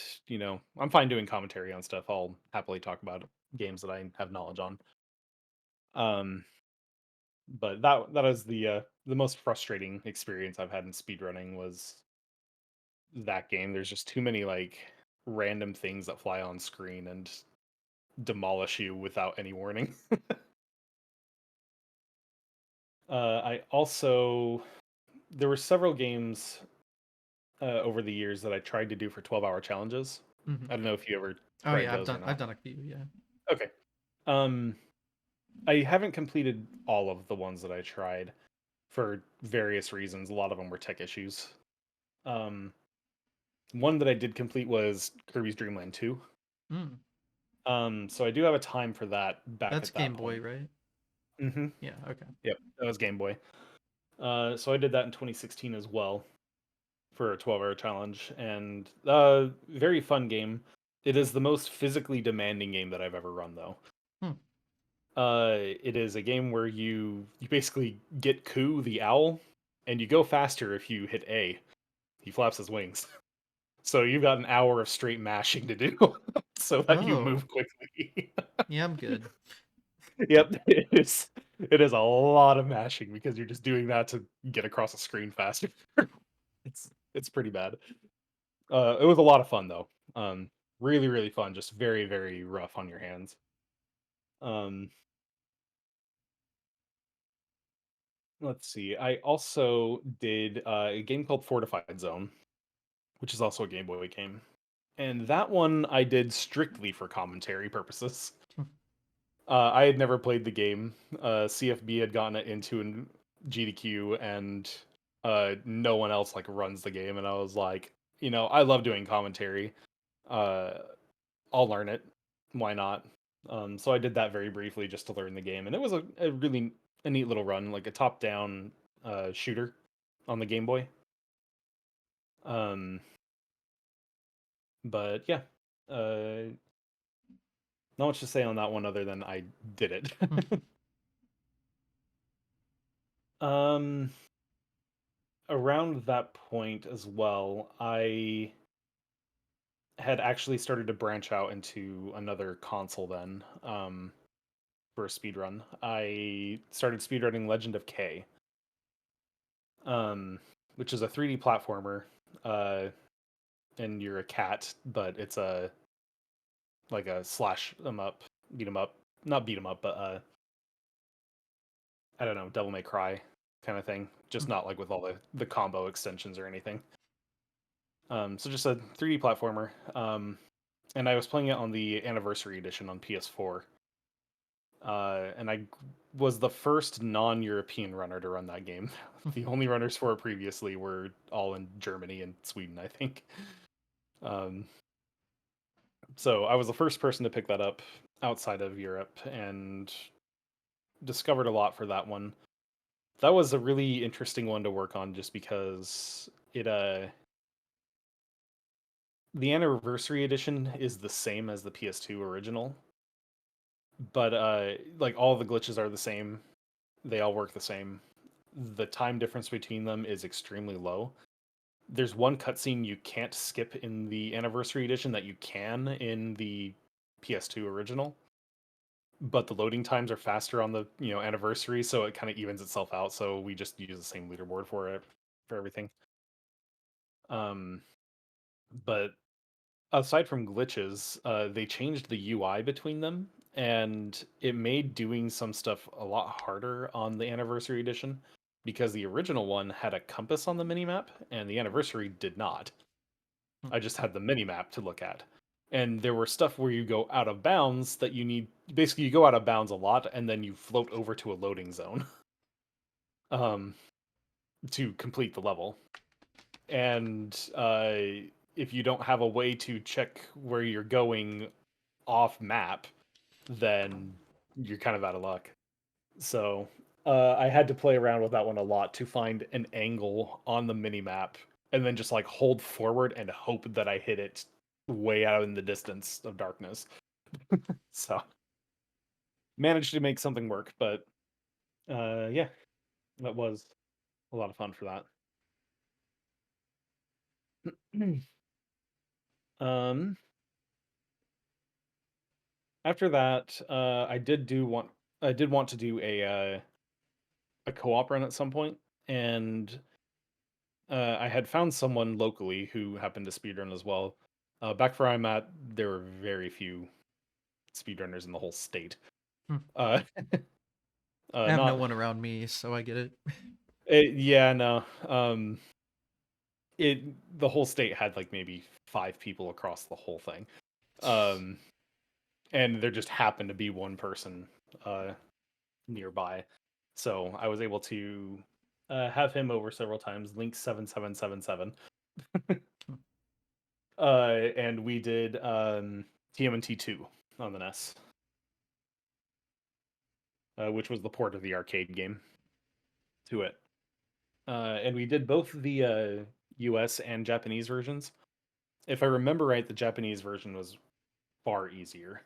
I'm fine doing commentary on stuff. I'll happily talk about games that I have knowledge on. Um, but that is the most frustrating experience I've had in speedrunning was that game. There's just too many like random things that fly on screen and demolish you without any warning. I also there were several games over the years that I tried to do for 12-hour challenges. mhm. I don't know if you ever Oh tried yeah, those or I've not. done a few. Yeah. Okay. Um, I haven't completed all of the ones that I tried for various reasons. A lot of them were tech issues. Um, one that I did complete was Kirby's Dream Land 2. Mm. So I do have a time for that back That's at that Game Boy, point. right? Mm-hmm. Yeah. Okay. Yep, that was Game Boy. So I did that in 2016 as well for a 12-hour challenge, and very fun game. It is the most physically demanding game that I've ever run, though. Hmm. It is a game where you basically get Ku the owl, and you go faster if you hit A. He flaps his wings, so you've got an hour of straight mashing to do, so that you Oh. move quickly. Yeah, I'm good. Yep, it is a lot of mashing because you're just doing that to get across the screen faster. It's pretty bad. It was a lot of fun though. Really, really fun. Just very, very rough on your hands. Um, let's see. I also did a game called Fortified Zone, which is also a Game Boy game, and that one I did strictly for commentary purposes. I had never played the game. CFB had gotten it into an GDQ, and no one else like runs the game. And I was like, I love doing commentary. Uh, I'll learn it. Why not? So I did that very briefly just to learn the game, and it was a really a neat little run, like a top-down shooter on the Game Boy. Um, but yeah, uh, not much to say on that one other than I did it. um, Around that point as well, I had actually started to branch out into another console then, for a speed run. I started speedrunning Legend of K, um, which is a 3D platformer, uh, and you're a cat, but it's a like a slash 'em up, beat 'em up, not beat 'em up, but I don't know, Devil May Cry kind of thing. Just not like with all the combo extensions or anything. So just a 3D platformer. And I was playing it on the anniversary edition on PS4. And I was the first non-European runner to run that game. The only runners for it previously were all in Germany and Sweden, I think. Um, So I was the first person to pick that up outside of Europe and discovered a lot for that one. That was a really interesting one to work on just because the anniversary edition is the same as the PS2 original, but like all the glitches are the same. They all work the same. The time difference between them is extremely low. There's one cutscene you can't skip in the anniversary edition that you can in the PS2 original, but the loading times are faster on the anniversary, so it kind of evens itself out. So we just use the same leaderboard for it for everything. Um, but aside from glitches, they changed the UI between them, and it made doing some stuff a lot harder on the anniversary edition because the original one had a compass on the minimap and the anniversary did not. Hmm. I just had the minimap to look at. And there were stuff where you go out of bounds that you need basically you go out of bounds a lot and then you float over to a loading zone um to complete the level. And if you don't have a way to check where you're going off map, then you're kind of out of luck. So I had to play around with that one a lot to find an angle on the mini map and then just like hold forward and hope that I hit it way out in the distance of darkness. So managed to make something work, but yeah, that was a lot of fun for that. um, After that, I did want to do a co-op run at some point, and I had found someone locally who happened to speedrun as well. Back where I'm at, there were very few speedrunners in the whole state. Hmm. Uh, I have no not one around me, so I get it. yeah, no. It the whole state had like maybe 5 people across the whole thing, um, and there just happened to be one person uh, nearby, so I was able to have him over several times. Link 7777. And we did TMNT 2 on the NES, which was the port of the arcade game to it. And we did both the US and Japanese versions. If I remember right, the Japanese version was far easier,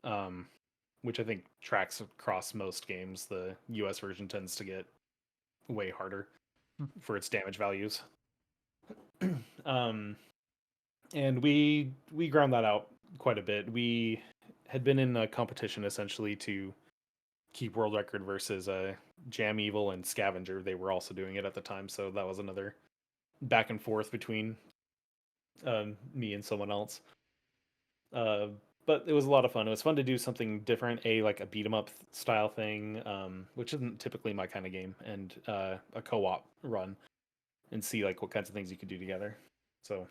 um, which I think tracks across most games. The US version tends to get way harder Hmm. for its damage values. um, and we ground that out quite a bit. We had been in a competition essentially to keep world record versus Jam Evil and Scavenger. They were also doing it at the time, so that was another back and forth between me and someone else. Uh, but it was a lot of fun. It was fun to do something different, like a beat 'em up style thing, which isn't typically my kind of game, and a co-op run and see like what kinds of things you could do together. So,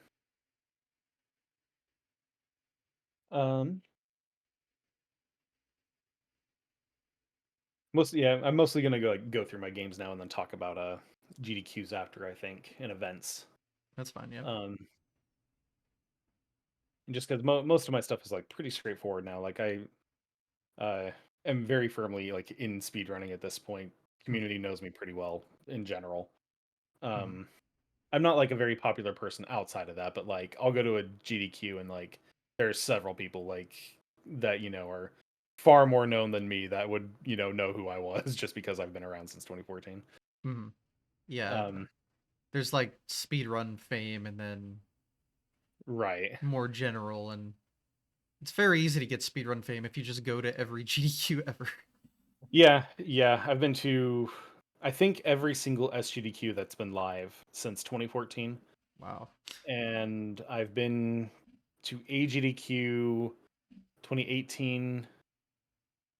um, I'm mostly gonna go through my games now and then talk about GDQs after, I think, and events. That's fine. Yeah. Um, just because most of my stuff is like pretty straightforward now. Like I am very firmly like in speedrunning at this point. Hmm. Community knows me pretty well in general. Hmm. Um, I'm not like a very popular person outside of that, but like I'll go to a GDQ and like there's several people like that are far more known than me that would know who I was just because I've been around since 2014. Hmm. Yeah. Um, There's like speedrun fame, and then right. more general, and it's very easy to get speedrun fame if you just go to every GDQ ever. Yeah. I've been to I think every single SGDQ that's been live since 2014, Wow. and I've been to AGDQ 2018,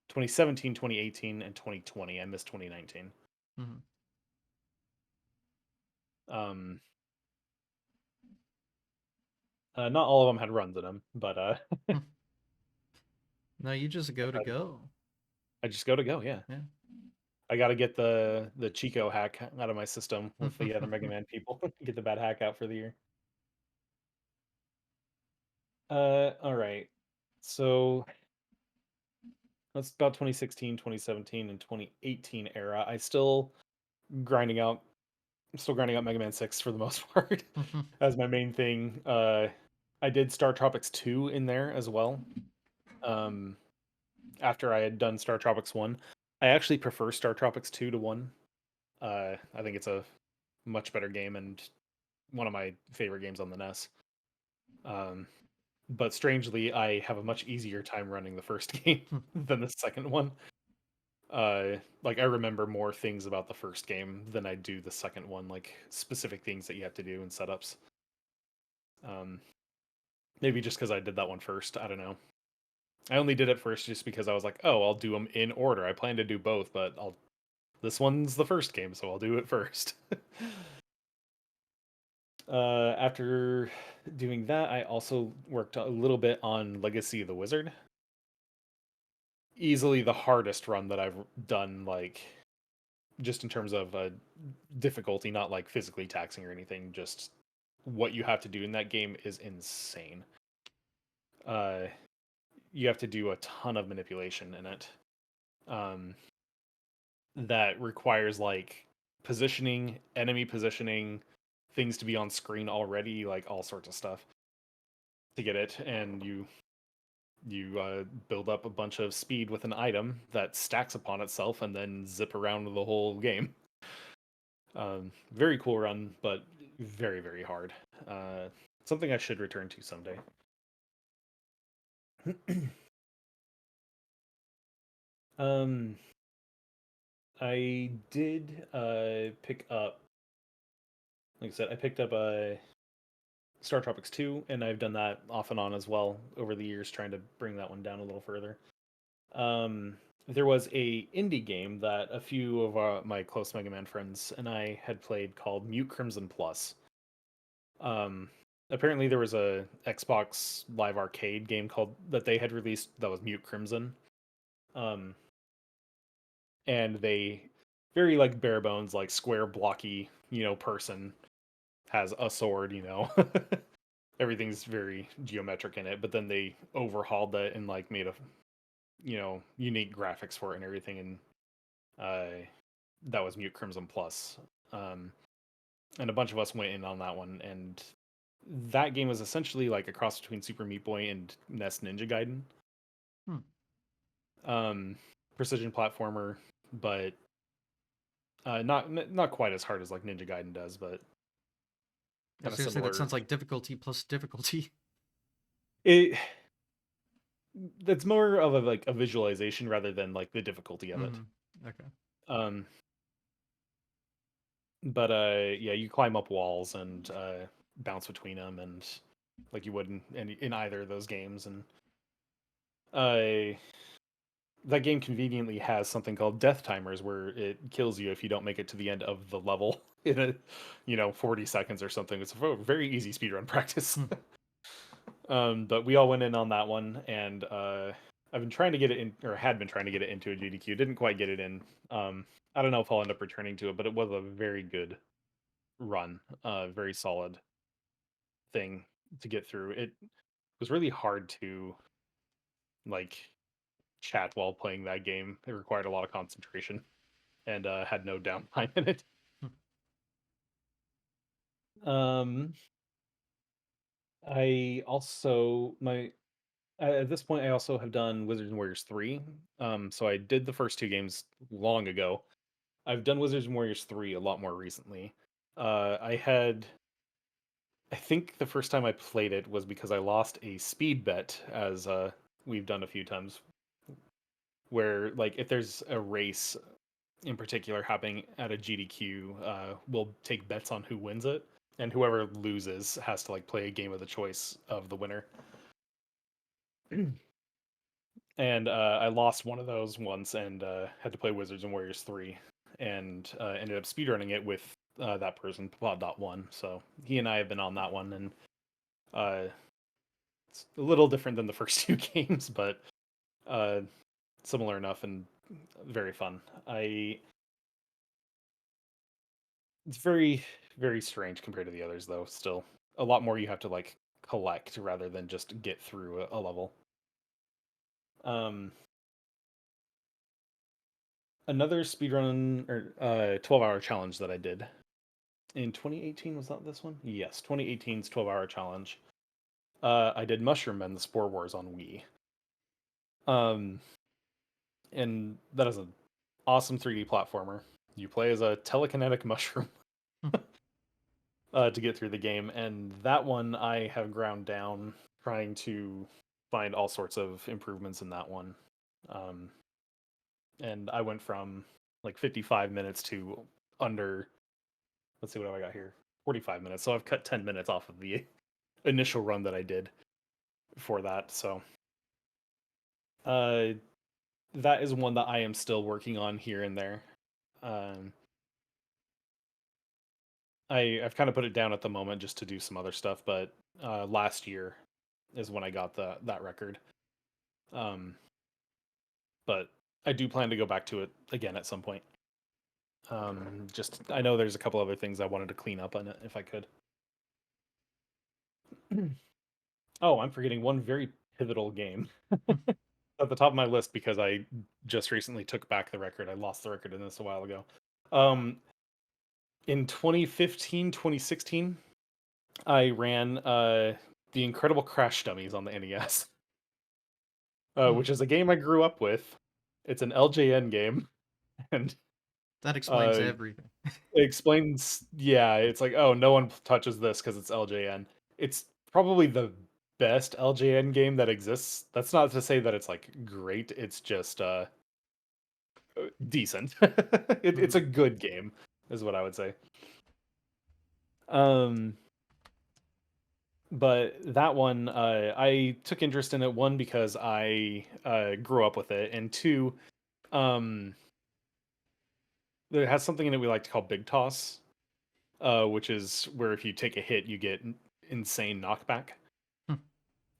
2017, 2018, and 2020. I missed 2019. Hmm. Um, not all of them had runs in them, but No, you just go to I go. I just go to go. Yeah, Yeah. I got to get the Chico hack out of my system with the other Mega Man people. Get the bad hack out for the year. All right. So that's about 2016, 2017, and 2018 era. Grinding out, still grinding out Mega Man 6 for the most part as my main thing. I did Star Tropics 2 in there as well. Um, after I had done Star Tropics 1, I actually prefer Star Tropics 2 to 1. I think it's a much better game and one of my favorite games on the NES. Um, but strangely, I have a much easier time running the first game than the second one. Like I remember more things about the first game than I do the second one, like specific things that you have to do and setups. Um, maybe just because I did that one first. I don't know. I only did it first just because I was like, oh, I'll do them in order. I plan to do both, but I'll. This one's the first game, so I'll do it first. After doing that, I also worked a little bit on Legacy of the Wizard. Easily the hardest run that I've done, like just in terms of difficulty, not like physically taxing or anything. Just what you have to do in that game is insane. Uh, you have to do a ton of manipulation in it. Um, that requires like positioning, enemy positioning, things to be on screen already, like all sorts of stuff to get it, and you build up a bunch of speed with an item that stacks upon itself, and then zip around the whole game. Very cool run, but very hard. Uh, Something I should return to someday. um, I did pick up, like I said, I picked up Star Tropics 2, and I've done that off and on as well over the years, trying to bring that one down a little further. Um, there was a indie game that a few of my close Mega Man friends and I had played called Mute Crimson Plus. Um, Apparently there was a Xbox Live Arcade game called that they had released that was Mute Crimson. Um, and they very like bare bones, like square blocky, person has a sword, Everything's very geometric in it, but then they overhauled that and like made a unique graphics for it and everything, and uh that was Mute Crimson Plus. Um and a bunch of us went in on that one, and that game was essentially like a cross between Super Meat Boy and NES Ninja Gaiden. Hmm. Um, Precision platformer, but not quite as hard as like Ninja Gaiden does, but I kind was of gonna say that similar. sounds like difficulty plus difficulty. It That's more of a like a visualization rather than like the difficulty of it. Hmm. Okay. Um, but yeah, you climb up walls and bounce between them, and like you would in either of those games, and uh that game conveniently has something called death timers where it kills you if you don't make it to the end of the level in 40 seconds or something. It's a very easy speedrun practice. Hmm. But we all went in on that one, and I've been trying to get it in, or had been trying to get it into a GDQ. Didn't quite get it in. I don't know if I'll end up returning to it, but it was a very good run, very solid thing to get through. It was really hard to like chat while playing that game. It required a lot of concentration and had no downtime in it. Hmm. Um, I also my At this point I also have done Wizards and Warriors 3. So I did the first two games long ago. I've done Wizards and Warriors 3 a lot more recently. I think the first time I played it was because I lost a speed bet, as we've done a few times, where like if there's a race in particular happening at a GDQ, we'll take bets on who wins it, and whoever loses has to like play a game of the choice of the winner. And I lost one of those once, and had to play Wizards and Warriors 3, and ended up speedrunning it with that person, Pod.1. So he and I have been on that one, and uh, it's a little different than the first two games, but uh, similar enough and very fun. I It's very strange compared to the others, though. Still, a lot more you have to like collect rather than just get through a level. Um, Another speedrun or 12-hour challenge that I did in 2018, was that this one? Yes, 2018's 12-hour challenge. I did Mushroom Men: The Spore Wars on Wii. Um, and that is an awesome 3D platformer. You play as a telekinetic mushroom to get through the game, and that one I have ground down trying to find all sorts of improvements in that one. Um, and I went from like 55 minutes to under, let's see, what have I got here? 45 minutes. So I've cut 10 minutes off of the initial run that I did for that. So uh, that is one that I am still working on here and there. Um, I've kind of put it down at the moment just to do some other stuff, but last year is when I got that record. Um, but I do plan to go back to it again at some point. Just I know there's a couple other things I wanted to clean up on it if I could. Oh, I'm forgetting one very pivotal game at the top of my list because I just recently took back the record. I lost the record in this a while ago. Um, in 2015, 2016, I ran the Incredible Crash Dummies on the NES, Hmm. which is a game I grew up with. It's an LJN game, and That explains uh, everything. it explains. Yeah, it's like, oh, no one touches this because it's LJN. It's probably the best LJN game that exists. That's not to say that it's like great. It's just decent. It's a Hmm. good game, is what I would say. Um, but that one, I took interest in it. One, because I grew up with it, and two, um, it has something in it we like to call Big Toss, which is where if you take a hit, you get insane knockback. Hmm.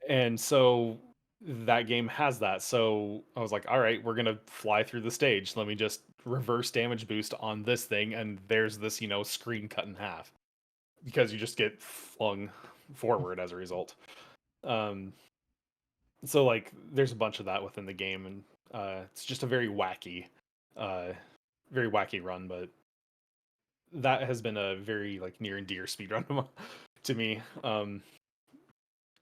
And so that game has that. So I was like, all right, we're gonna fly through the stage. Let me just reverse damage boost on this thing, and there's this, screen cut in half because you just get flung forward as a result. Um, so like, there's a bunch of that within the game, and it's just a uh, very wacky run. But that has been a very like near and dear speedrun to me.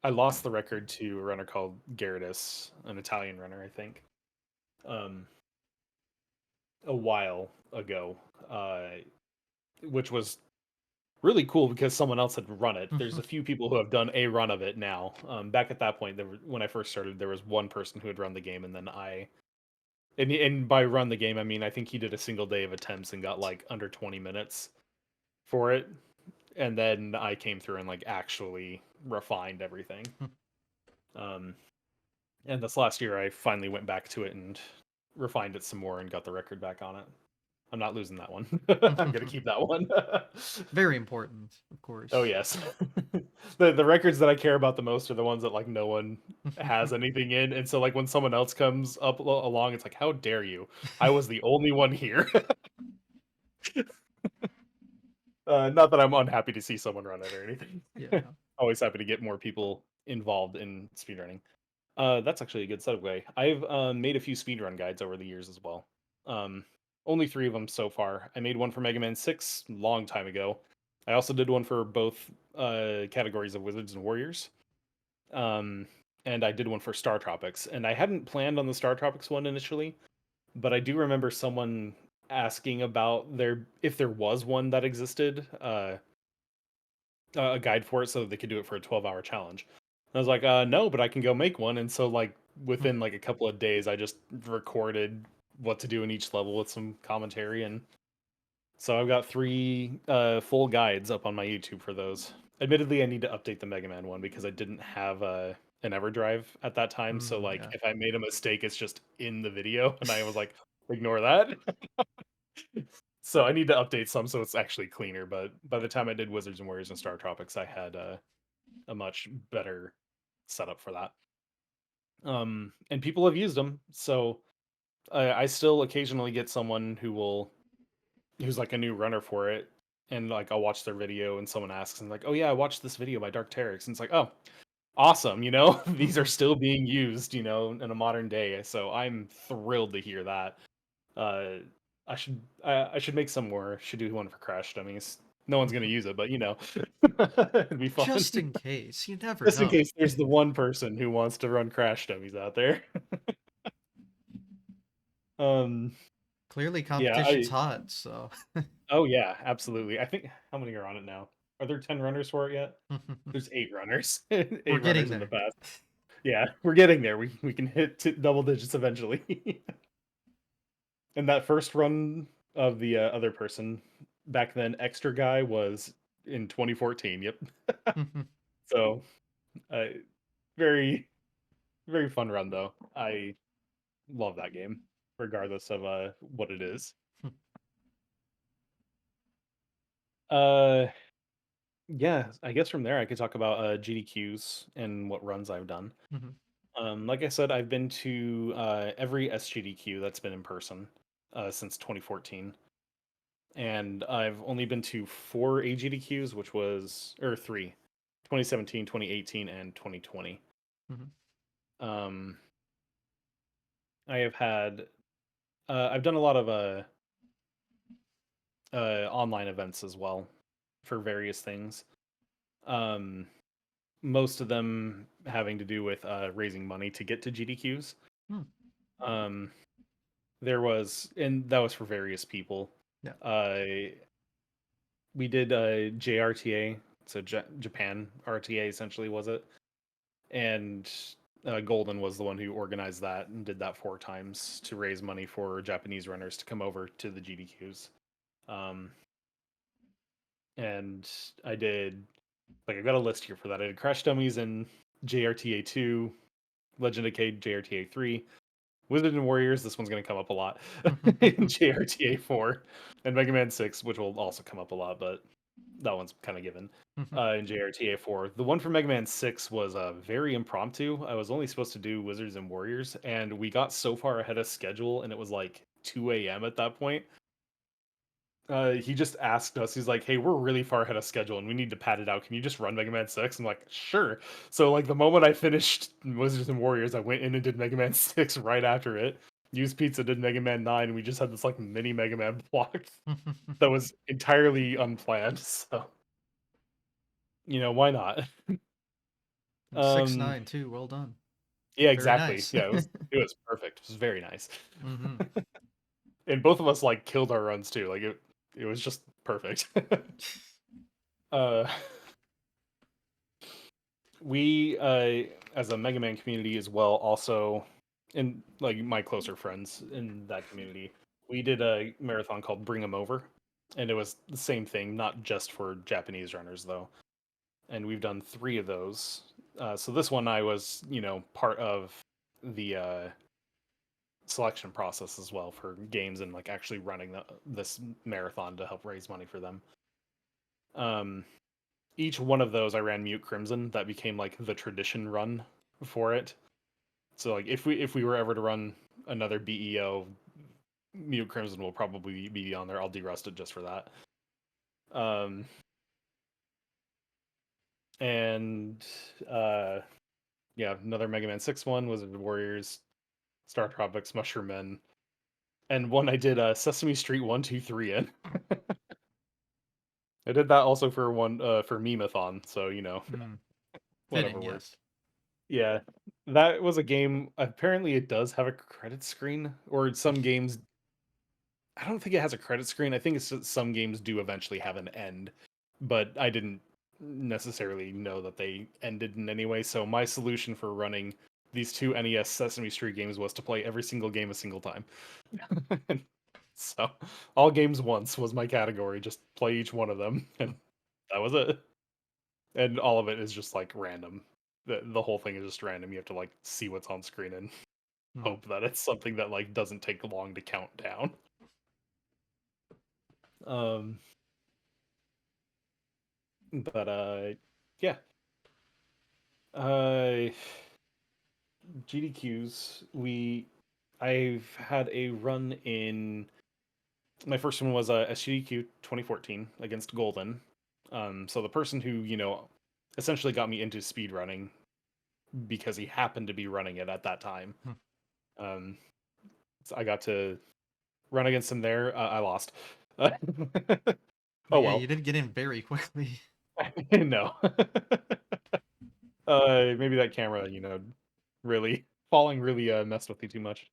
I lost the record to a runner called Gerardus, an Italian runner, I think, um, a while ago, uh, which was really cool because someone else had run it. There's a few people who have done a run of it now. Back at that point, when I first started, there was one person who had run the game, and then and by run the game, I mean I think he did a single day of attempts and got like under 20 minutes for it, and then I came through and like actually refined everything. Um, And this last year, I finally went back to it and refined it some more and got the record back on it. I'm not losing that one. I'm gonna keep that one. Very important, of Oh course. yes, the records that I care about the most are the ones that like no one has anything in, and so like when someone else comes up along, it's like, how dare you? I was the only one here. Not that I'm unhappy to see someone run it or anything. Yeah. Always happy to get more people involved in speedrunning. That's actually a good segue. I've made a few speedrun guides over the years as well. Um, Only three of them so far. I made one for Mega Man 6 long time ago. I also did one for both categories of Wizards and Warriors. Um, and I did one for Star Tropics. And I hadn't planned on the Star Tropics one initially, but I do remember someone asking about there if there was one that existed, a guide for it so that they could do it for a 12-hour challenge. I was like, no, but I can go make one. And so like within like a couple of days, I just recorded what to do in each level with some commentary. And so I've got three full guides up on my YouTube for those. Admittedly, I need to update the Mega Man one because I didn't have an EverDrive at that time. So like Yeah. if I made a mistake, it's just in the video. And I was like, ignore that. So I need to update some so it's actually cleaner. But by the time I did Wizards and Warriors and Star Tropics, I had a much better setup for that. And people have used them, so I still occasionally get someone who's like a new runner for it, and like I'll watch their video and someone asks and like, "Oh yeah, I watched this video by DarkTerrex." And it's like, "Oh, awesome, you know, these are still being used, you know, in a modern day." So I'm thrilled to hear that. Uh I should make some more. Should do one for Crash Dummies. No one's gonna use it, but you know, it'd be fun. Just in case, you never Just in know. case there's the one person who wants to run Crash Dummies out there. Um, Clearly, yeah, competition's hot, so oh yeah, absolutely. I think how many are on it now? Are there 10 runners for it yet? There's 8 runners. we're 8 getting runners in the there. past. Yeah, we're getting there. We can hit double digits eventually. And that first run of the other person back then, extra guy was in 2014. Yep. So, uh, very very fun run though. I love that game, regardless of what it is. Uh, yeah, I guess from there I could talk about GDQs and what runs I've done. Like I said, I've been to every SGDQ that's been in person since 2014, and I've only been to 4 AGDQs, which was or 3, 2017, 2018, and 2020. Um, I have had I've done a lot of online events as well for various things. Um, most of them having to do with raising money to get to GDQs. Um, there was, and that was for various people. Yeah. Uh, we did JRTA, so Japan RTA essentially was it, and Golden was the one who organized that and did that 4 times to raise money for Japanese runners to come over to the GDQs. Um, and I did like I got a list here for that. I did Crash Dummies in JRTA 2, Legend of Cade JRTA 3, Wizards and Warriors, this one's going to come up a lot, in JRTA 4, and Mega Man 6, which will also come up a lot, but that one's kind of given. In JRTA 4, the one for Mega Man 6 was very impromptu. I was only supposed to do Wizards and Warriors, and we got so far ahead of schedule, and it was like 2 a.m. at that point. He just asked us, he's like, "Hey, we're really far ahead of schedule and we need to pad it out. Can you just run Mega Man 6?" I'm like, "Sure." So like the moment I finished Wizards and Warriors, I went in and did Mega Man 6 right after it. Used Pizza did Mega Man 9, and we just had this like mini Mega Man block that was entirely unplanned. So, you know, why not? 6 Um 9 too. Well done. yeah, Very exactly. nice. Yeah, it was perfect. It was very nice. hmm And both of us like killed our runs too. Like it was just perfect. uh we as a Mega Man community as well also, and like my closer friends in that community, we did a marathon called Bring 'em Over, and it was the same thing, not just for Japanese runners though, and we've done 3 of those. So this one I was, you know, part of the selection process as well for games and like actually running this marathon to help raise money for them. um each one of those I ran Mute Crimson. That became like the tradition run for it. So like if we were ever to run another BEO, Mute Crimson will probably be on there. I'll derust it just for that. Um and uh yeah, another Mega Man 6 one, Wizard Warriors, Star Tropics, Mushroom Men, and one I did Sesame Street 1, 2, 3 in. I did that also for one for Memathon, so you know, whatever Fitting, works. yes. Yeah. That was a game, apparently it does have a credit screen, or some games I don't think it has a credit screen. I think it's that some games do eventually have an end, but I didn't necessarily know that they ended in any way. So my solution for running these 2 NES Sesame Street games was to play every single game a single time. So all games once was my category. Just play each one of them, and that was it. And all of it is just like random. The whole thing is just random. You have to like see what's on screen and Mhm. hope that it's something that like doesn't take long to count down. Um, but yeah. Uh, GDQs. I've had a run in my first one was SGDQ 2014 against Golden. So the person who essentially got me into speedrunning because he happened to be running it at that time. Hmm. Um, so I got to run against him there. I lost. But Oh yeah, well. you did get in very quickly. No. Maybe that camera, really falling really messed with you too much.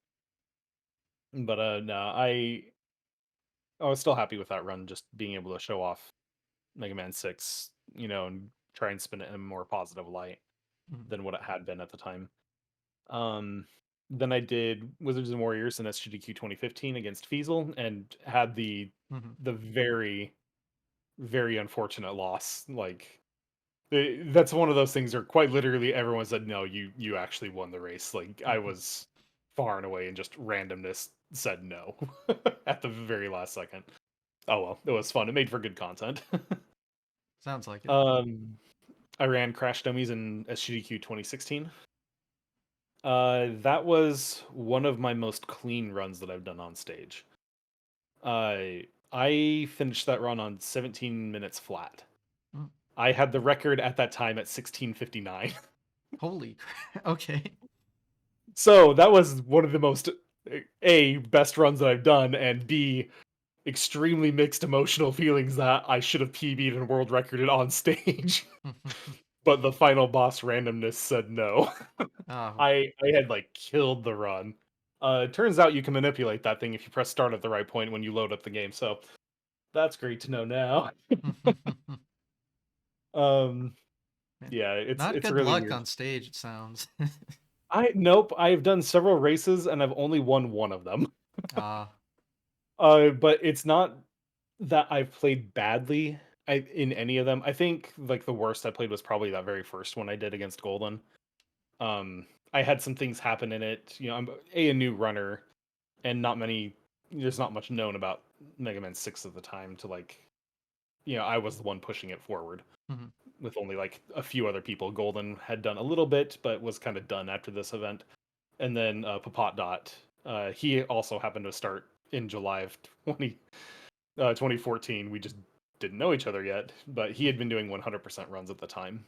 But no, I was still happy with that run, just being able to show off Mega Man 6, and try and spin it in a more positive light Mhm, than what it had been at the time. Um, then I did Wizards and Warriors in SGDQ 2015 against Feasel and had mhm, the very, very unfortunate loss. Like that's one of those things where quite literally everyone said, no, you actually won the race. Like I mhm. was far and away, and just randomness said no at the very last second. Oh well, it was fun. It made for good content. Sounds like it. um, I ran Crash Dummies in SGDQ 2016. That was one of my most clean runs that I've done on stage. Uh, I finished that run on 17 minutes flat. Mm. I had the record at that time at 16:59. Holy crap. Okay. So that was one of the most A, best runs that I've done, and B, extremely mixed emotional feelings that I should have PB'd and world recorded on stage. But the final boss randomness said no. Oh. I had like killed the run. It turns out you can manipulate that thing if you press start at the right point when you load up the game. So that's great to know now. Um, Man, yeah, not it's good really luck weird. on stage, it sounds. I Nope, I've done several races and I've only won one of them. Ah. But it's not that I've played badly in any of them. I think like the worst I played was probably that very first one I did against Golden. I had some things happen in it. I'm a new runner, and there's not much known about Mega Man 6 at the time to like, I was the one pushing it forward Mhm, with only like a few other people. Golden had done a little bit, but was kind of done after this event. And then Papat Dot, he also happened to start in July of 2014. We just didn't know each other yet, but he had been doing 100% runs at the time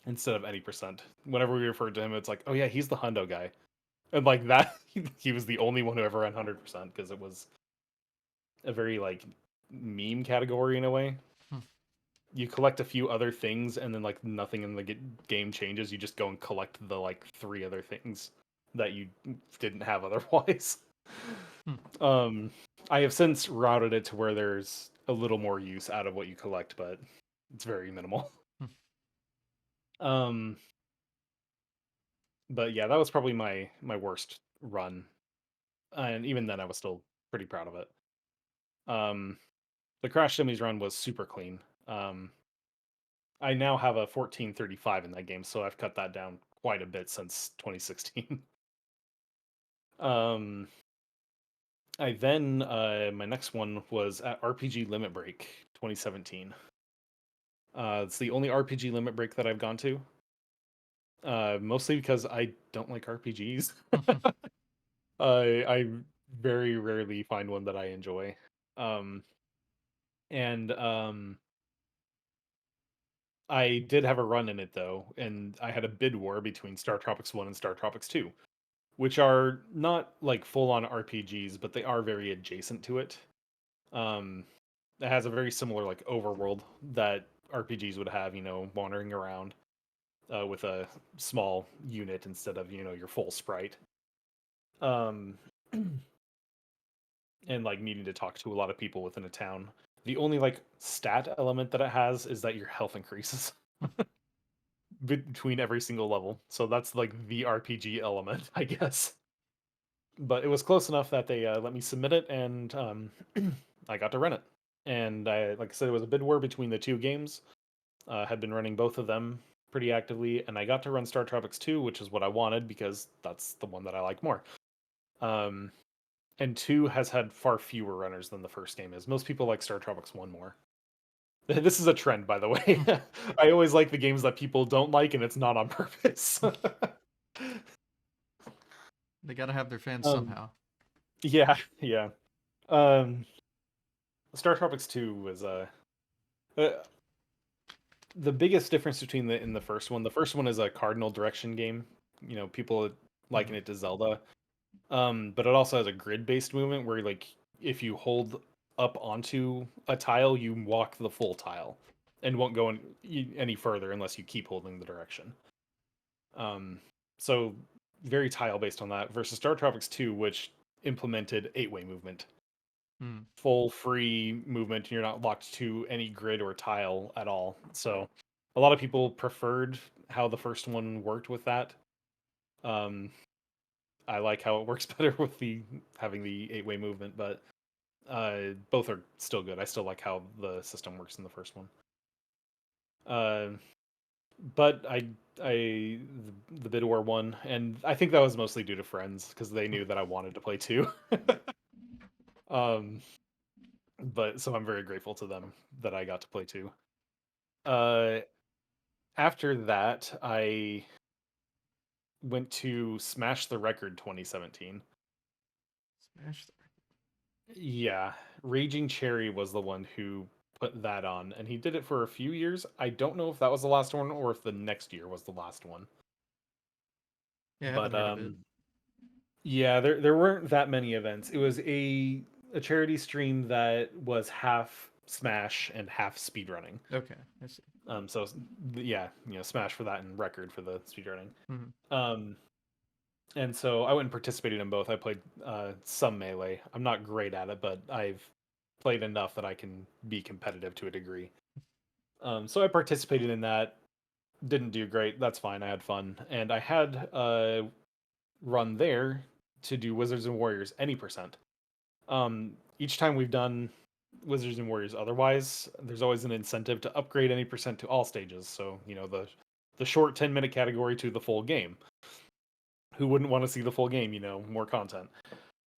instead of any percent. Whenever we referred to him, it's like, oh yeah, he's the hundo guy. And like that, he was the only one who ever ran 100% because it was a very like meme category in a way. hmm, You collect a few other things, and then like nothing in the game changes. You just go and collect the like three other things that you didn't have otherwise. hmm, Um, I have since routed it to where there's a little more use out of what you collect, but it's very minimal. hmm. Um, but yeah, that was probably my worst run, and even then, I was still pretty proud of it. Um, the Crash Dummies run was super clean. I now have a 1435 in that game, so I've cut that down quite a bit since 2016. um, I then My next one was at RPG Limit Break 2017. It's the only RPG Limit Break that I've gone to. Mostly because I don't like RPGs. I very rarely find one that I enjoy. Um, and I did have a run in it though, and I had a bid war between Star Tropics 1 and Star Tropics 2, which are not like full on RPGs, but they are very adjacent to it. Um, it has a very similar like overworld that RPGs would have, wandering around with a small unit instead of your full sprite. Um, and like needing to talk to a lot of people within a town. The only like stat element that it has is that your health increases between every single level. So that's like the RPG element, I guess. But it was close enough that they let me submit it, and I got to run it. And like I said, it was a bid war between the two games. Had been running both of them pretty actively, and I got to run Star Tropics 2, which is what I wanted because that's the one that I like more. Um, and 2 has had far fewer runners than the first game is. Most people like Star Tropics 1 more. This is a trend, by the way. I always like the games that people don't like, and it's not on purpose. They gotta have their fans um, somehow. yeah, yeah. Um, Star Tropics 2 was uh, the biggest difference between the in the first one. The first one is a cardinal direction game. People liken Mhm. it to Zelda. But it also has a grid-based movement where like if you hold up onto a tile, you walk the full tile and won't go any further unless you keep holding the direction. Um, so very tile based on that versus Star Tropics 2, which implemented eight-way movement, Mm. full free movement, and you're not locked to any grid or tile at all. So a lot of people preferred how the first one worked with that. Um, I like how it works better with the having the eight-way movement, but both are still good. I still like how the system works in the first one. Uh, but the Bid War one, and I think that was mostly due to friends because they knew that I wanted to play too. um, but so I'm very grateful to them that I got to play too. Uh, After that, I went to Smash the Record 2017. Smash the. Yeah, Raging Cherry was the one who put that on, and he did it for a few years. I don't know if that was the last one or if the next year was the last one. Yeah, I haven't But heard of it. yeah, there weren't that many events. It was a charity stream that was half Smash and half speedrunning. Okay, I see. So yeah, Smash for that and Record for the speedrunning. Mhm. Um, and so I went and participated in both. I played some Melee. I'm not great at it, but I've played enough that I can be competitive to a degree. So I participated in that. Didn't do great. That's fine. I had fun, and I had a run there to do Wizards and Warriors any percent. Each time we've done Wizards and Warriors, otherwise, there's always an incentive to upgrade any percent to all stages. So the short 10-minute category to the full game. Who wouldn't want to see the full game? More content.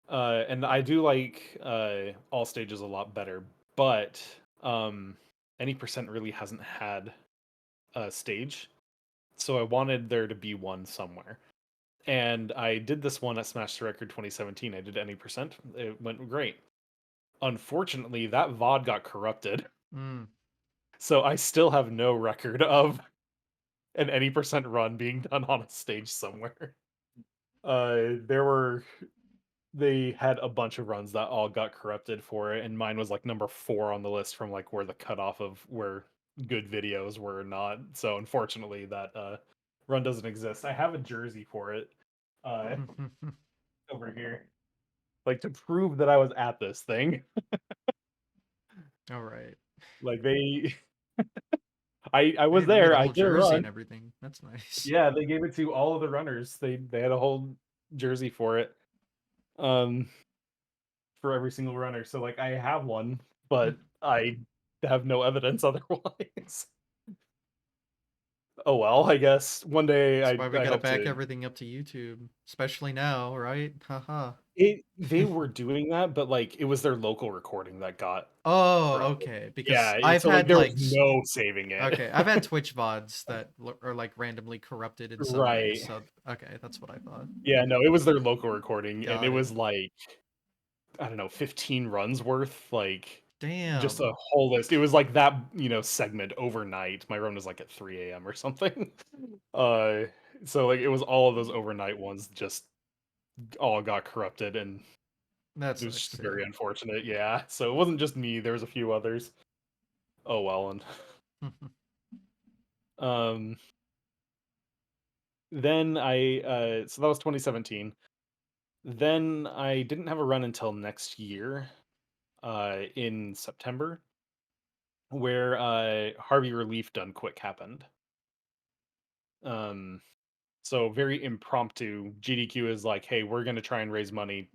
And I do like all stages a lot better, but any percent really hasn't had a stage, so I wanted there to be one somewhere. And I did this one at Smash the Record 2017. I did any percent. It went great. Unfortunately, that VOD got corrupted, Mm. so I still have no record of an any percent run being done on a stage somewhere. There were They had a bunch of runs that all got corrupted for it, and mine was like number 4 on the list from like where the cutoff of where good videos were not. So unfortunately, that run doesn't exist. I have a jersey for it uh, over here, like to prove that I was at this thing. All right. Like I was Man, you got there. a I whole did a jersey run. and everything. That's nice. Yeah, they gave it to all of the runners. They had a whole jersey for it. Um, for every single runner. So like I have one, but I have no evidence otherwise. Oh well, I guess one day That's why we I gotta hope back to. everything up to YouTube, especially now, right? Haha. They were doing that, but like it was their local recording that got Oh, corrupted. okay. Because Yeah, I've so like had there was like no saving it. okay, I've had Twitch VODs that are like randomly corrupted in some way. Right. So okay, that's what I thought. Yeah, no, it was their local recording, and it Got it. was like I don't know, 15 runs worth, like just a Damn. whole list. It was like that, segment overnight. My run was like at 3 a.m. or something. Uh, so like it was all of those overnight ones just all got corrupted, and That it was sucks just too. very unfortunate. Yeah. So it wasn't just me. There was a few others. Oh well. And um, then so that was 2017. Then I didn't have a run until next year, in September, where Harvey Relief Done Quick happened. Um, so very impromptu. GDQ is like, hey, we're gonna try and raise money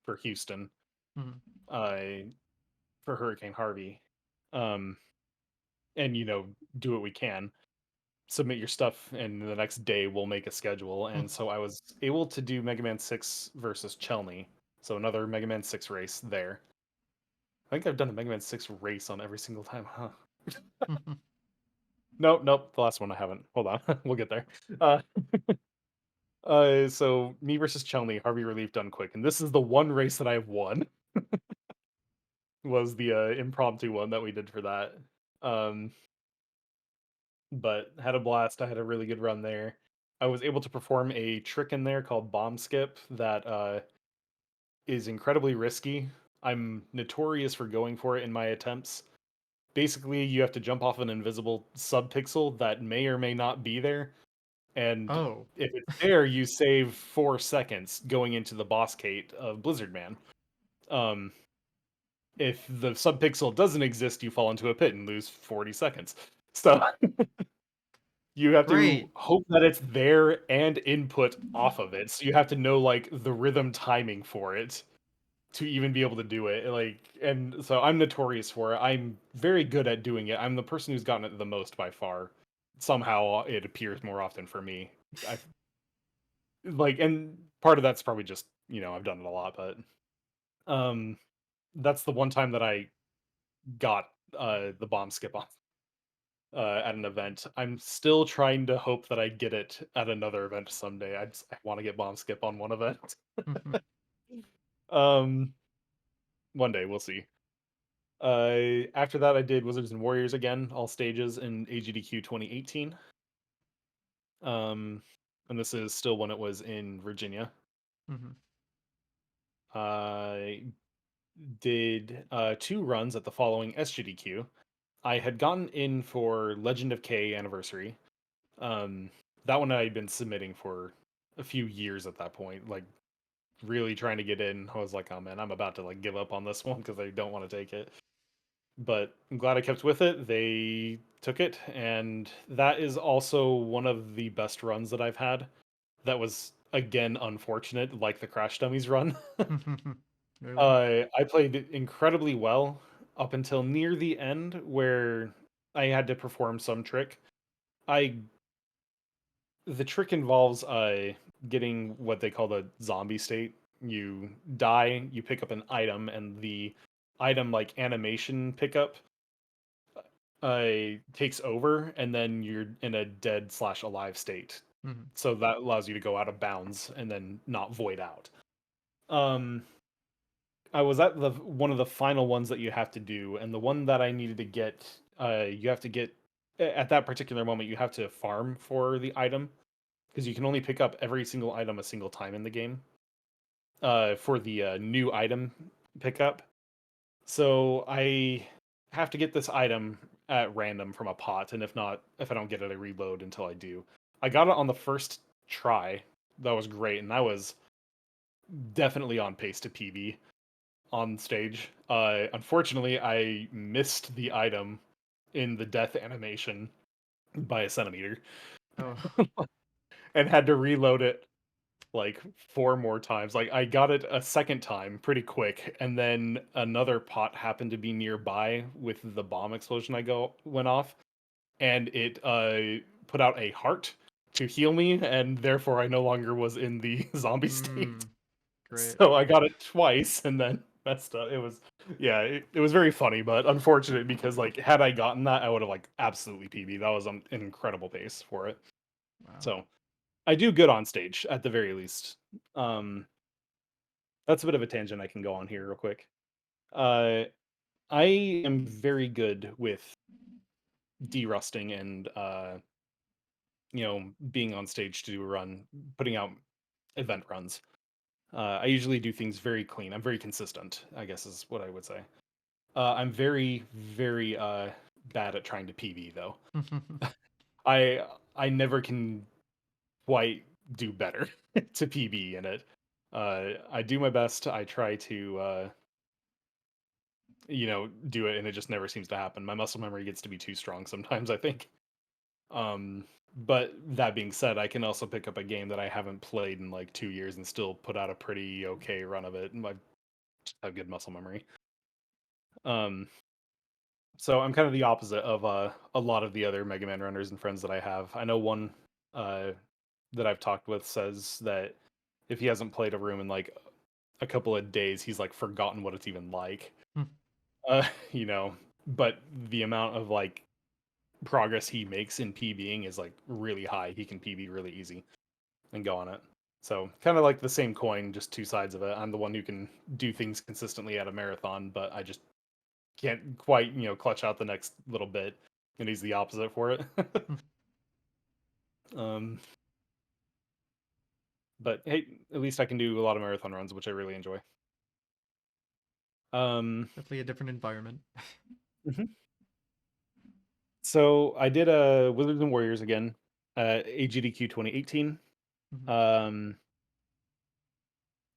for Houston, Mhm. uh, for Hurricane Harvey, um, and do what we can. Submit your stuff, and the next day we'll make a schedule. And so I was able to do Mega Man 6 versus Chelney, so another Mega Man 6 race there. I think I've done a Mega Man 6 race on every single time, huh? Nope, nope. The last one I haven't. Hold on, we'll get there. Uh, so me versus Chelney, Harvey Relief Done Quick, and this is the one race that I've won. was the impromptu one that we did for that. Um, but had a blast. I had a really good run there. I was able to perform a trick in there called bomb skip that is incredibly risky. I'm notorious for going for it in my attempts. Basically, you have to jump off an invisible subpixel that may or may not be there, and Oh, if it's there, you save 4 seconds going into the boss gate of Blizzard Man. Um, if the subpixel doesn't exist, you fall into a pit and lose 40 seconds. So you have to great. hope that it's there and input off of it. So you have to know like the rhythm timing for it to even be able to do it. Like, and so I'm notorious for it. I'm very good at doing it. I'm the person who's gotten it the most by far. Somehow it appears more often for me. I like, and part of that's probably just, I've done it a lot, but um that's the one time that I got the bomb skip on at an event. I'm still trying to hope that I get it at another event someday. I want to get bomb skip on one event. um One day we'll see. After that, I did Wizards and Warriors again, all stages in AGDQ 2018. Um, and this is still when it was in Virginia. I did 2 runs at the following SGDQ. I had gotten in for Legend of K Anniversary. Um, that one I had been submitting for a few years at that point, like really trying to get in. I was like, oh man, I'm about to like give up on this one because I don't want to take it. But I'm glad I kept with it. They took it, and that is also one of the best runs that I've had. That was again unfortunate, like the Crash Dummies run. Really? I played incredibly well up until near the end, where I had to perform some trick. I The trick involves getting what they call the zombie state. You die, you pick up an item, and the item like animation pickup takes over, and then you're in a dead slash alive state. Mhm. So that allows you to go out of bounds and then not void out. Um, I was at the one of the final ones that you have to do, and the one that I needed to get, you have to get at that particular moment. You have to farm for the item because you can only pick up every single item a single time in the game. For the new item pickup, so I have to get this item at random from a pot, and if I don't get it, I reload until I do. I got it on the first try. That was great, and I was definitely on pace to PB on stage. Unfortunately, I missed the item in the death animation by a centimeter Oh. and had to reload it like 4 more times. Like I got it a second time pretty quick, and then another pot happened to be nearby with the bomb explosion I go went off, and it put out a heart to heal me, and therefore I no longer was in the zombie state. Great. So I got it twice and then messed up. It was yeah, it was very funny, but unfortunate because like had I gotten that, I would have like absolutely PB. That was an incredible pace for it. Wow. So I do good on stage at the very least. Um, that's a bit of a tangent I can go on here real quick. Uh, I am very good with derusting and being on stage to do a run, putting out event runs. I usually do things very clean. I'm very consistent, I guess is what I would say. I'm very, very bad at trying to PV though. I I never can quite do better to PB in it. I do my best. I try to do it, and it just never seems to happen. My muscle memory gets to be too strong sometimes, I think. But that being said, I can also pick up a game that I haven't played in like 2 years and still put out a pretty okay run of it. And I just have good muscle memory. Um, so I'm kind of the opposite of a lot of the other Mega Man runners and friends that I have. I know one uh, that I've talked with says that if he hasn't played a room in like a couple of days, he's like forgotten what it's even like. Uh, you know, but the amount of like progress he makes in PBing is like really high. He can PB really easy and go on it. So kind of like the same coin, just two sides of it. I'm the one who can do things consistently at a marathon, but I just can't quite, clutch out the next little bit, and he's the opposite for it. Hmm. um, but hey, at least I can do a lot of marathon runs, which I really enjoy. Definitely a different environment. Mhm. So I did a Wizards and Warriors again, AGDQ 2018. Mhm. Um,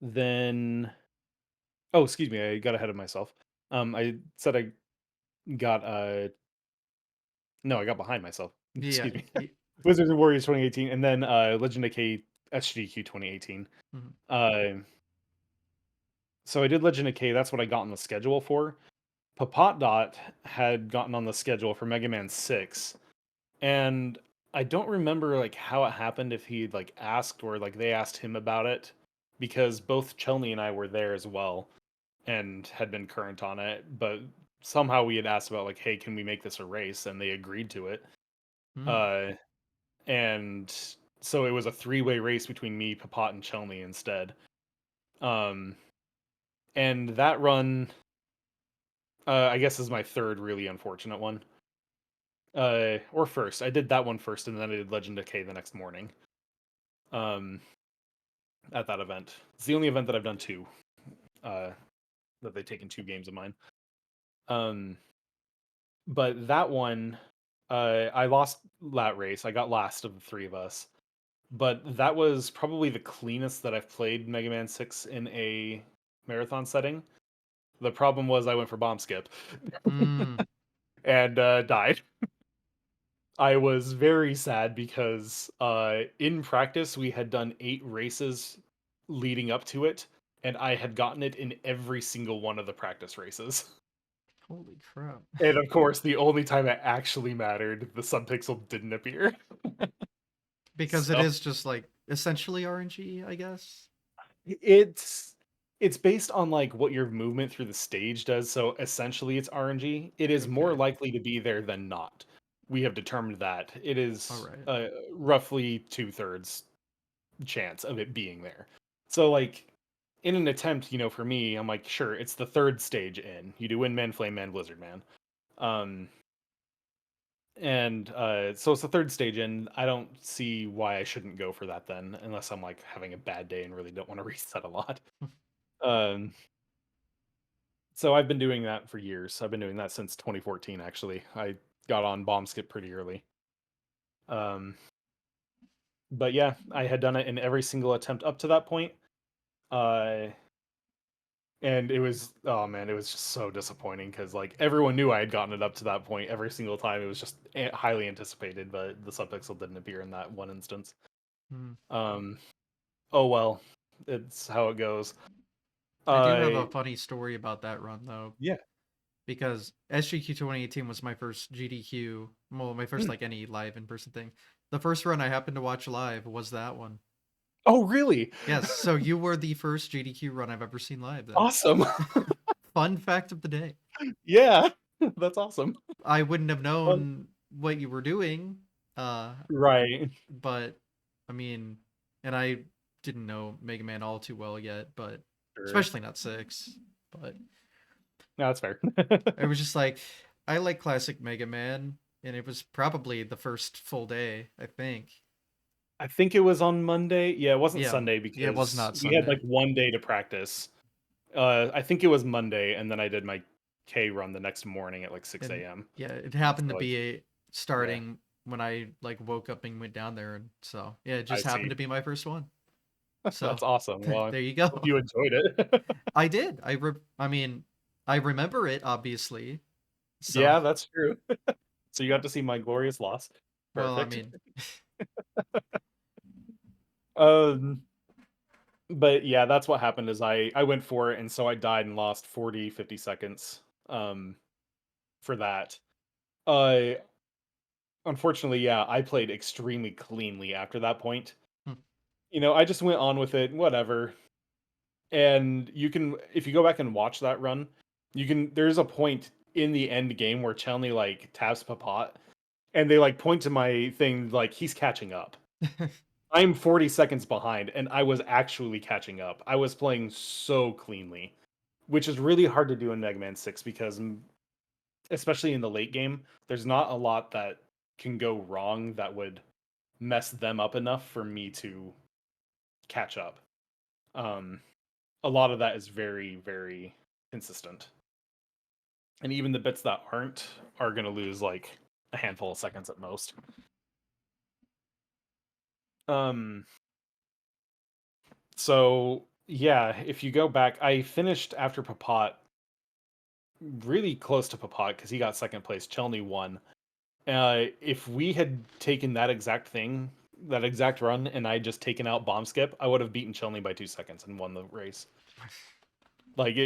then oh, excuse me, I got ahead of myself. I said I got no, I got behind myself. Yeah. Excuse me. Wizards and Warriors 2018, and then Legend of K SGDQ 2018. Mhm. Uh, so I did Legend of K. That's what I got on the schedule for. Papat Dot had gotten on the schedule for Mega Man 6, and I don't remember like how it happened, if he like asked or like they asked him about it, because both Chelney and I were there as well and had been current on it, but somehow we had asked about like, hey, can we make this a race? And they agreed to it. Mm. Uh, and so it was a three-way race between me, Papat, and Chelney instead. Um, and that run, I guess, is my third really unfortunate one. Or first, I did that one first, and then I did Legend of K the next morning. Um, at that event, it's the only event that I've done two. Uh, that they've taken two games of mine. Um, but that one, I lost that race. I got last of the three of us. But that was probably the cleanest that I've played Mega Man 6 in a marathon setting. The problem was I went for bomb skip Mm. and died. I was very sad because in practice we had done 8 races leading up to it, and I had gotten it in every single one of the practice races. Holy crap. And of course, the only time it actually mattered, the subpixel didn't appear. Because it So is just like essentially RNG, I guess. it's it's based on like what your movement through the stage does. So essentially, it's RNG. It is more Okay. likely to be there than not. We have determined that it All is right. roughly 2/3 chance of it being there. So like in an attempt, for me, I'm like, sure, it's the third stage in. You do Wind Man, Flame Man, Blizzard Man. Um, and so it's the third stage in. I don't see why I shouldn't go for that then, unless I'm like having a bad day and really don't want to reset a lot. Um, so I've been doing that for years. I've been doing that since 2014. Actually, I got on bomb skip pretty early. Um, but yeah, I had done it in every single attempt up to that point. Uh, and it was, oh man, it was just so disappointing because like everyone knew I had gotten it up to that point every single time. It was just highly anticipated, but the subpixel didn't appear in that one instance. Mm. Um, oh well, it's how it goes. I do have Uh, a funny story about that run though, yeah. because SGQ 2018 was my first GDQ, well, my first Mm. like any live in person thing. The first run I happened to watch live was that one. Oh really? Yes, so you were the first GDQ run I've ever seen live then. Awesome. Fun fact of the day. Yeah, that's awesome. I wouldn't have Fun. known what you were doing, uh, Right. but I mean, and I didn't know Mega Man all too well yet, but Sure. especially not 6. But No, that's fair. it was just like I like classic Mega Man, and it was probably the first full day, I think. I think it was on Monday. Yeah, it wasn't Yeah, Sunday yeah, it was because not we had Sunday, like one day to practice. I think it was Monday, and then I did my K run the next morning at like 6 and a.m. yeah, it happened So to like, be yeah, starting when I like woke up and went down there, and so yeah, it I just happened see. to be my first one. So That's awesome. Well, I there you go. hope you enjoyed it. I did. I mean, I remember it obviously. So Yeah, that's true. So you got to see my glorious loss. well, I Perfect. mean, Um, but yeah, that's what happened is I went for it, and so I died and lost 40, 50 seconds for that. Uh Unfortunately, yeah, I played extremely cleanly after that point. hmm, I just went on with it, whatever. And you can, if you go back and watch that run, there's a point in the end game where Chelney like taps Papat, and they like point to my thing like he's catching up. I'm 40 seconds behind, and I was actually catching up. I was playing so cleanly, which is really hard to do in Mega Man 6 because especially in the late game, there's not a lot that can go wrong that would mess them up enough for me to catch up. Um, a lot of that is very, very consistent. And even the bits that aren't are going to lose like a handful of seconds at most. Um, so yeah, if you go back, I finished after Papat, really close to Papat because he got second place. Chelney won. If we had taken that exact thing, that exact run, and I just taken out Bomb Skip, I would have beaten Chelney by 2 seconds and won the race. Like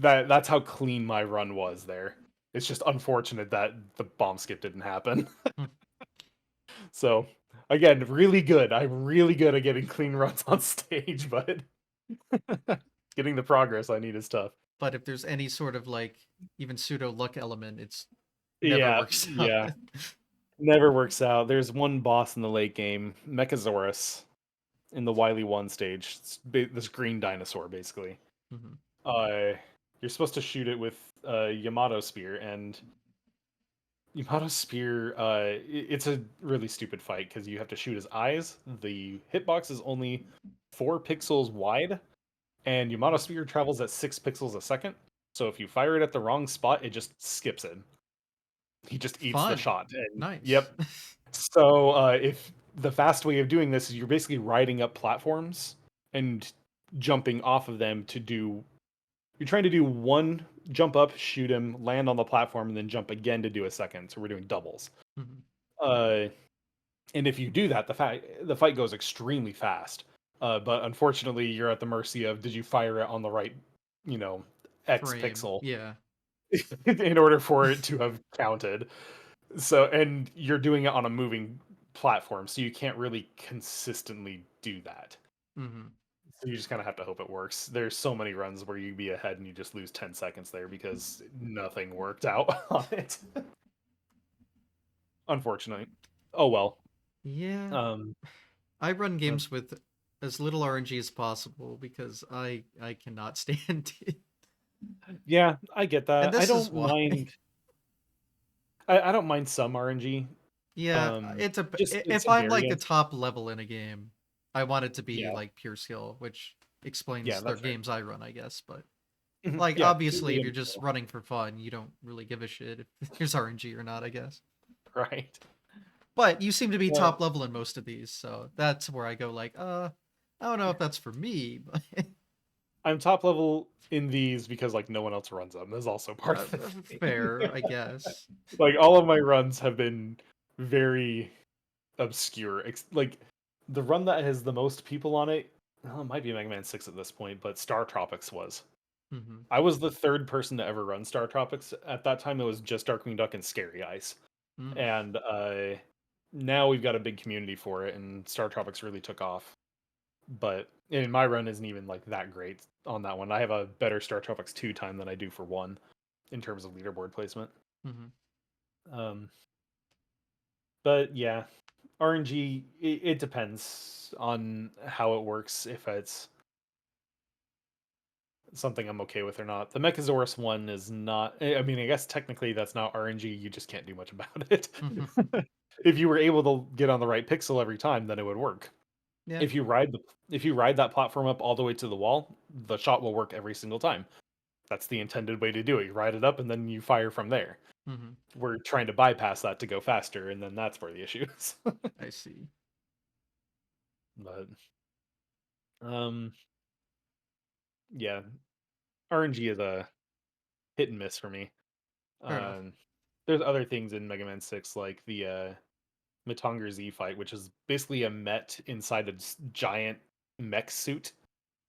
that's how clean my run was there. It's just unfortunate that the Bomb Skip didn't happen. Hmm. So again, really good. I'm really good at getting clean runs on stage, but getting the progress I need is tough. But if there's any sort of like even pseudo luck element, it's never Yeah, works out. yeah. Never works out. There's one boss in the late game, Mechasaurus, in the Wily 1 stage. It's this green dinosaur, basically. Hmm. Uh, you're supposed to shoot it with Yamato Spear, and Yamato Spear, it's a really stupid fight because you have to shoot his eyes. The hitbox is only 4 pixels wide, and Yamato Spear travels at 6 pixels a second. So if you fire it at the wrong spot, it just skips it. He just eats the Fun. shot. And Nice. yep. So if the fast way of doing this is you're basically riding up platforms and jumping off of them to do. You're trying to do one jump up, shoot him, land on the platform, and then jump again to do a second. So we're doing doubles. Mhm. Uh, and if you do that, the fight goes extremely fast. But unfortunately, you're at the mercy of did you fire it on the right, you know, X Frame. pixel Yeah. in order for it to have counted. So, and you're doing it on a moving platform, so you can't really consistently do that. Hmm. So you just kind of have to hope it works. There's so many runs where you be ahead and you just lose 10 seconds there because nothing worked out on it. Unfortunately. Oh well. Yeah. Um I run uh, games with as little RNG as possible because I cannot stand it. yeah, I get And that. I this is don't why. mind I don't mind some RNG. Yeah, it's a Just if some I'm like the variance. top level in a game, I want it to be Yeah. like pure skill, which Yeah, explains the that's fair. games I run, I guess. But Mhm. like Yeah, obviously, if medium you're just skill. running for fun, you don't really give a shit if there's RNG or not, I guess. Right. But you seem to be Uh, top level in most of these, so that's where I go like, I don't know if that's for me, but I'm top level in these because like no one else runs them. That's also part of the thing. fair, I guess. Like all of my runs have been very obscure. Like the run that has the most people on it, well, it might be Mega Man 6 at this point, but Star Tropics was. Hmm. I was the third person to ever run Star Tropics. At that time, it was just Darkwing Duck and Scary Eyes. Mm. And now we've got a big community for it, and Star Tropics really took off. But and my run isn't even like that great on that one. I have a better Star Tropics 2 time than I do for 1 in terms of leaderboard placement. Hmm. Um, but yeah, RNG, it depends on how it works, if it's something I'm okay with or not. The Mechasaurus one is not, I mean, I guess technically that's not RNG, you just can't do much about it. Hmm. If you were able to get on the right pixel every time, then it would work. Yeah. If you ride that platform up all the way to the wall, the shot will work every single time. That's the intended way to do it. You ride it up and then you fire from there. Hmm. We're trying to bypass that to go faster, and then that's where the issue is. I see. But um yeah, RNG is a hit and miss for me. Fair enough. Um, there's other things in Mega Man 6 like the Matongar Z fight, which is basically a Met inside a giant mech suit.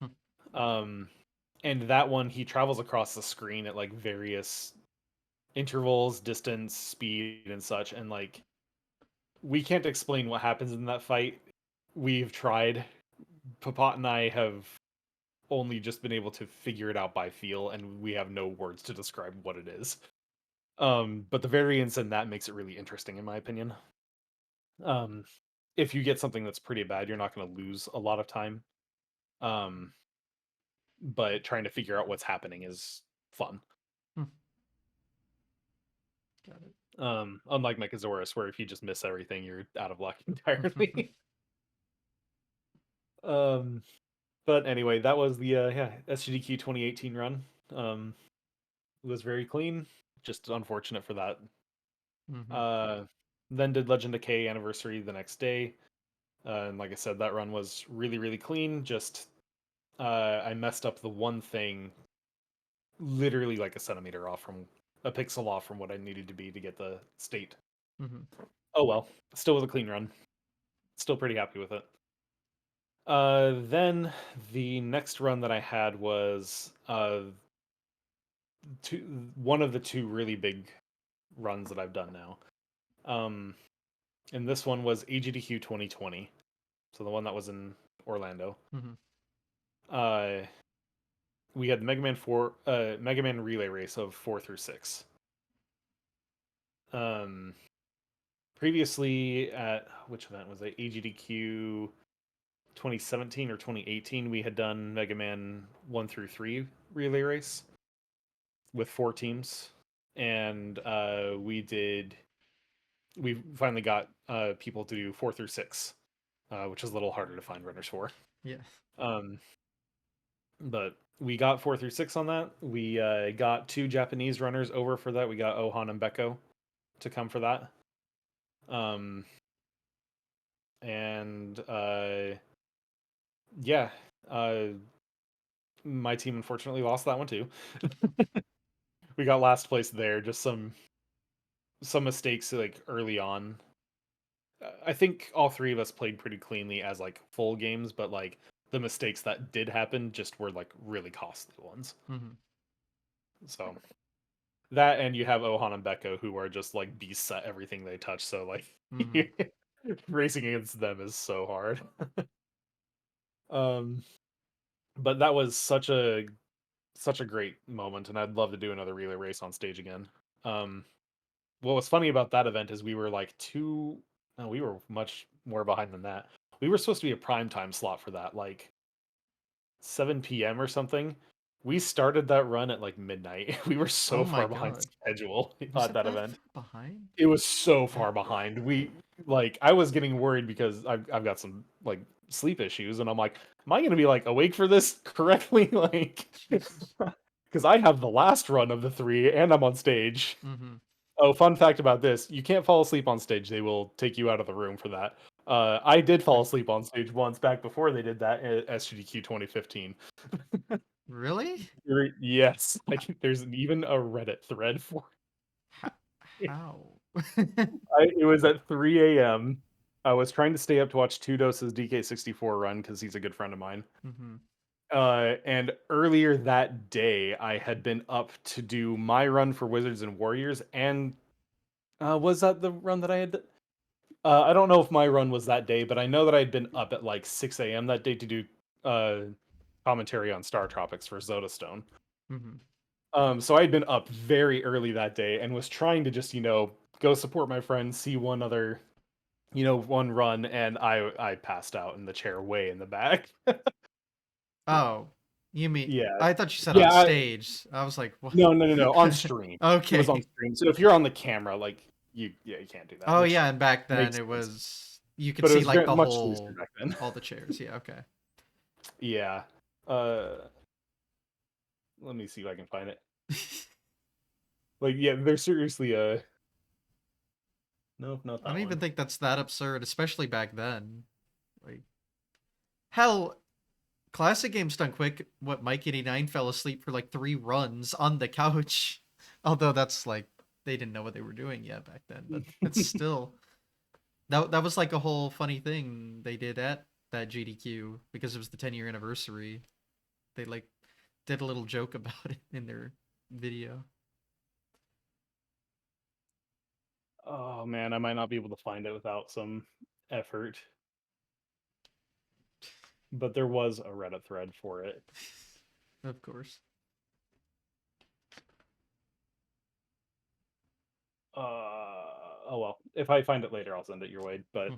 Hmm. Um, and that one he travels across the screen at like various intervals, distance, speed, and such. And like we can't explain what happens in that fight. We've tried. Papat and I have only just been able to figure it out by feel, and we have no words to describe what it is. But the variance in that makes it really interesting, in my opinion. Um, if you get something that's pretty bad, you're not going to lose a lot of time. Um, but trying to figure out what's happening is fun. Hmm. Got it. Unlike Mechasaurus, where if you just miss everything, you're out of luck entirely. um, but anyway, that was the SGDQ 2018 run. It was very clean, just unfortunate for that. Mm-hmm. Uh, then did Legend of K Anniversary the next day. And like I said, that run was really, really clean. Just I messed up the one thing literally like a centimeter off from a pixel off from what I needed to be to get the state. Mm-hmm. Oh well, still was a clean run. Still pretty happy with it. Then the next run that I had was one of the two really big runs that I've done now. Um, and this one was AGDQ 2020, so the one that was in Orlando. Mm-hmm. Uh, we had the Mega Man relay race of 4 through 6. Um, previously at which event was it? AGDQ 2017 or 2018. We had done Mega Man 1 through 3 relay race with 4 teams, and we finally got people to do 4 through 6, which is a little harder to find runners for. Yeah. Um, but we got 4 through 6 on that. We got 2 Japanese runners over for that. We got Ohan and Beko to come for that. Um, and yeah, uh, my team unfortunately lost that one too. We got last place there. Just some mistakes like early on. I think all three of us played pretty cleanly as like full games, but like the mistakes that did happen just were like really costly ones. Mm-hmm. So that, and you have Ohan and Beko who are just like beasts at everything they touch. So like Mm-hmm. racing against them is so hard. Um, but that was such a great moment, and I'd love to do another relay race on stage again. Um, what was funny about that event is we were like two. No, we were much more behind than that. We were supposed to be a prime time slot for that, like 7 p.m. or something. We started that run at like midnight. We were so Oh my far behind god. schedule Was at it that that event. far behind? It was so Wow. far behind. I was getting worried because I've got some like sleep issues, and I'm like, am I going to be like awake for this correctly? Like, Jesus. because I have the last run of the three, and I'm on stage. Mm-hmm. Oh, fun fact about this: you can't fall asleep on stage. They will take you out of the room for that. I did fall Wait. asleep on stage once back before they did that at SGDQ 2015. Really? Yes, How? there's even a Reddit thread for How? it. How? It was at 3 a.m. I was trying to stay up to watch Two Doses DK64 run because he's a good friend of mine. Mm-hmm. And earlier that day, I had been up to do my run for Wizards and Warriors, and was that the run that I had? I don't know if my run was that day, but I know that I had been up at like 6 a.m. that day to do uh, commentary on Star Tropics for Zodastone. Mm-hmm. So I had been up very early that day and was trying to just, go support my friends, see one run, and I passed out in the chair way in the back. Oh, you mean Yeah. I thought you said on Yeah, stage. I was like, what? no, no, no, no, on stream. It was on Okay. stream. So if you're on the camera, like you can't do that, Oh which yeah, and back then makes it sense. was you could But it see was like very the much looser whole back then. all the chairs. Yeah, okay. Yeah. Uh Let me see if I can find it. Like, yeah, there's seriously a no, not I that don't even one. think that's that absurd, especially back then. Like hell, classic games done quick. What Mike 89 fell asleep for like 3 runs on the couch. Although that's like they didn't know what they were doing yet back then, but it's still that was like a whole funny thing they did at that GDQ because it was the 10-year anniversary. They like did a little joke about it in their video. Oh man, I might not be able to find it without some effort, but there was a Reddit thread for it. Of course. Oh well, if I find it later, I'll send it your way. But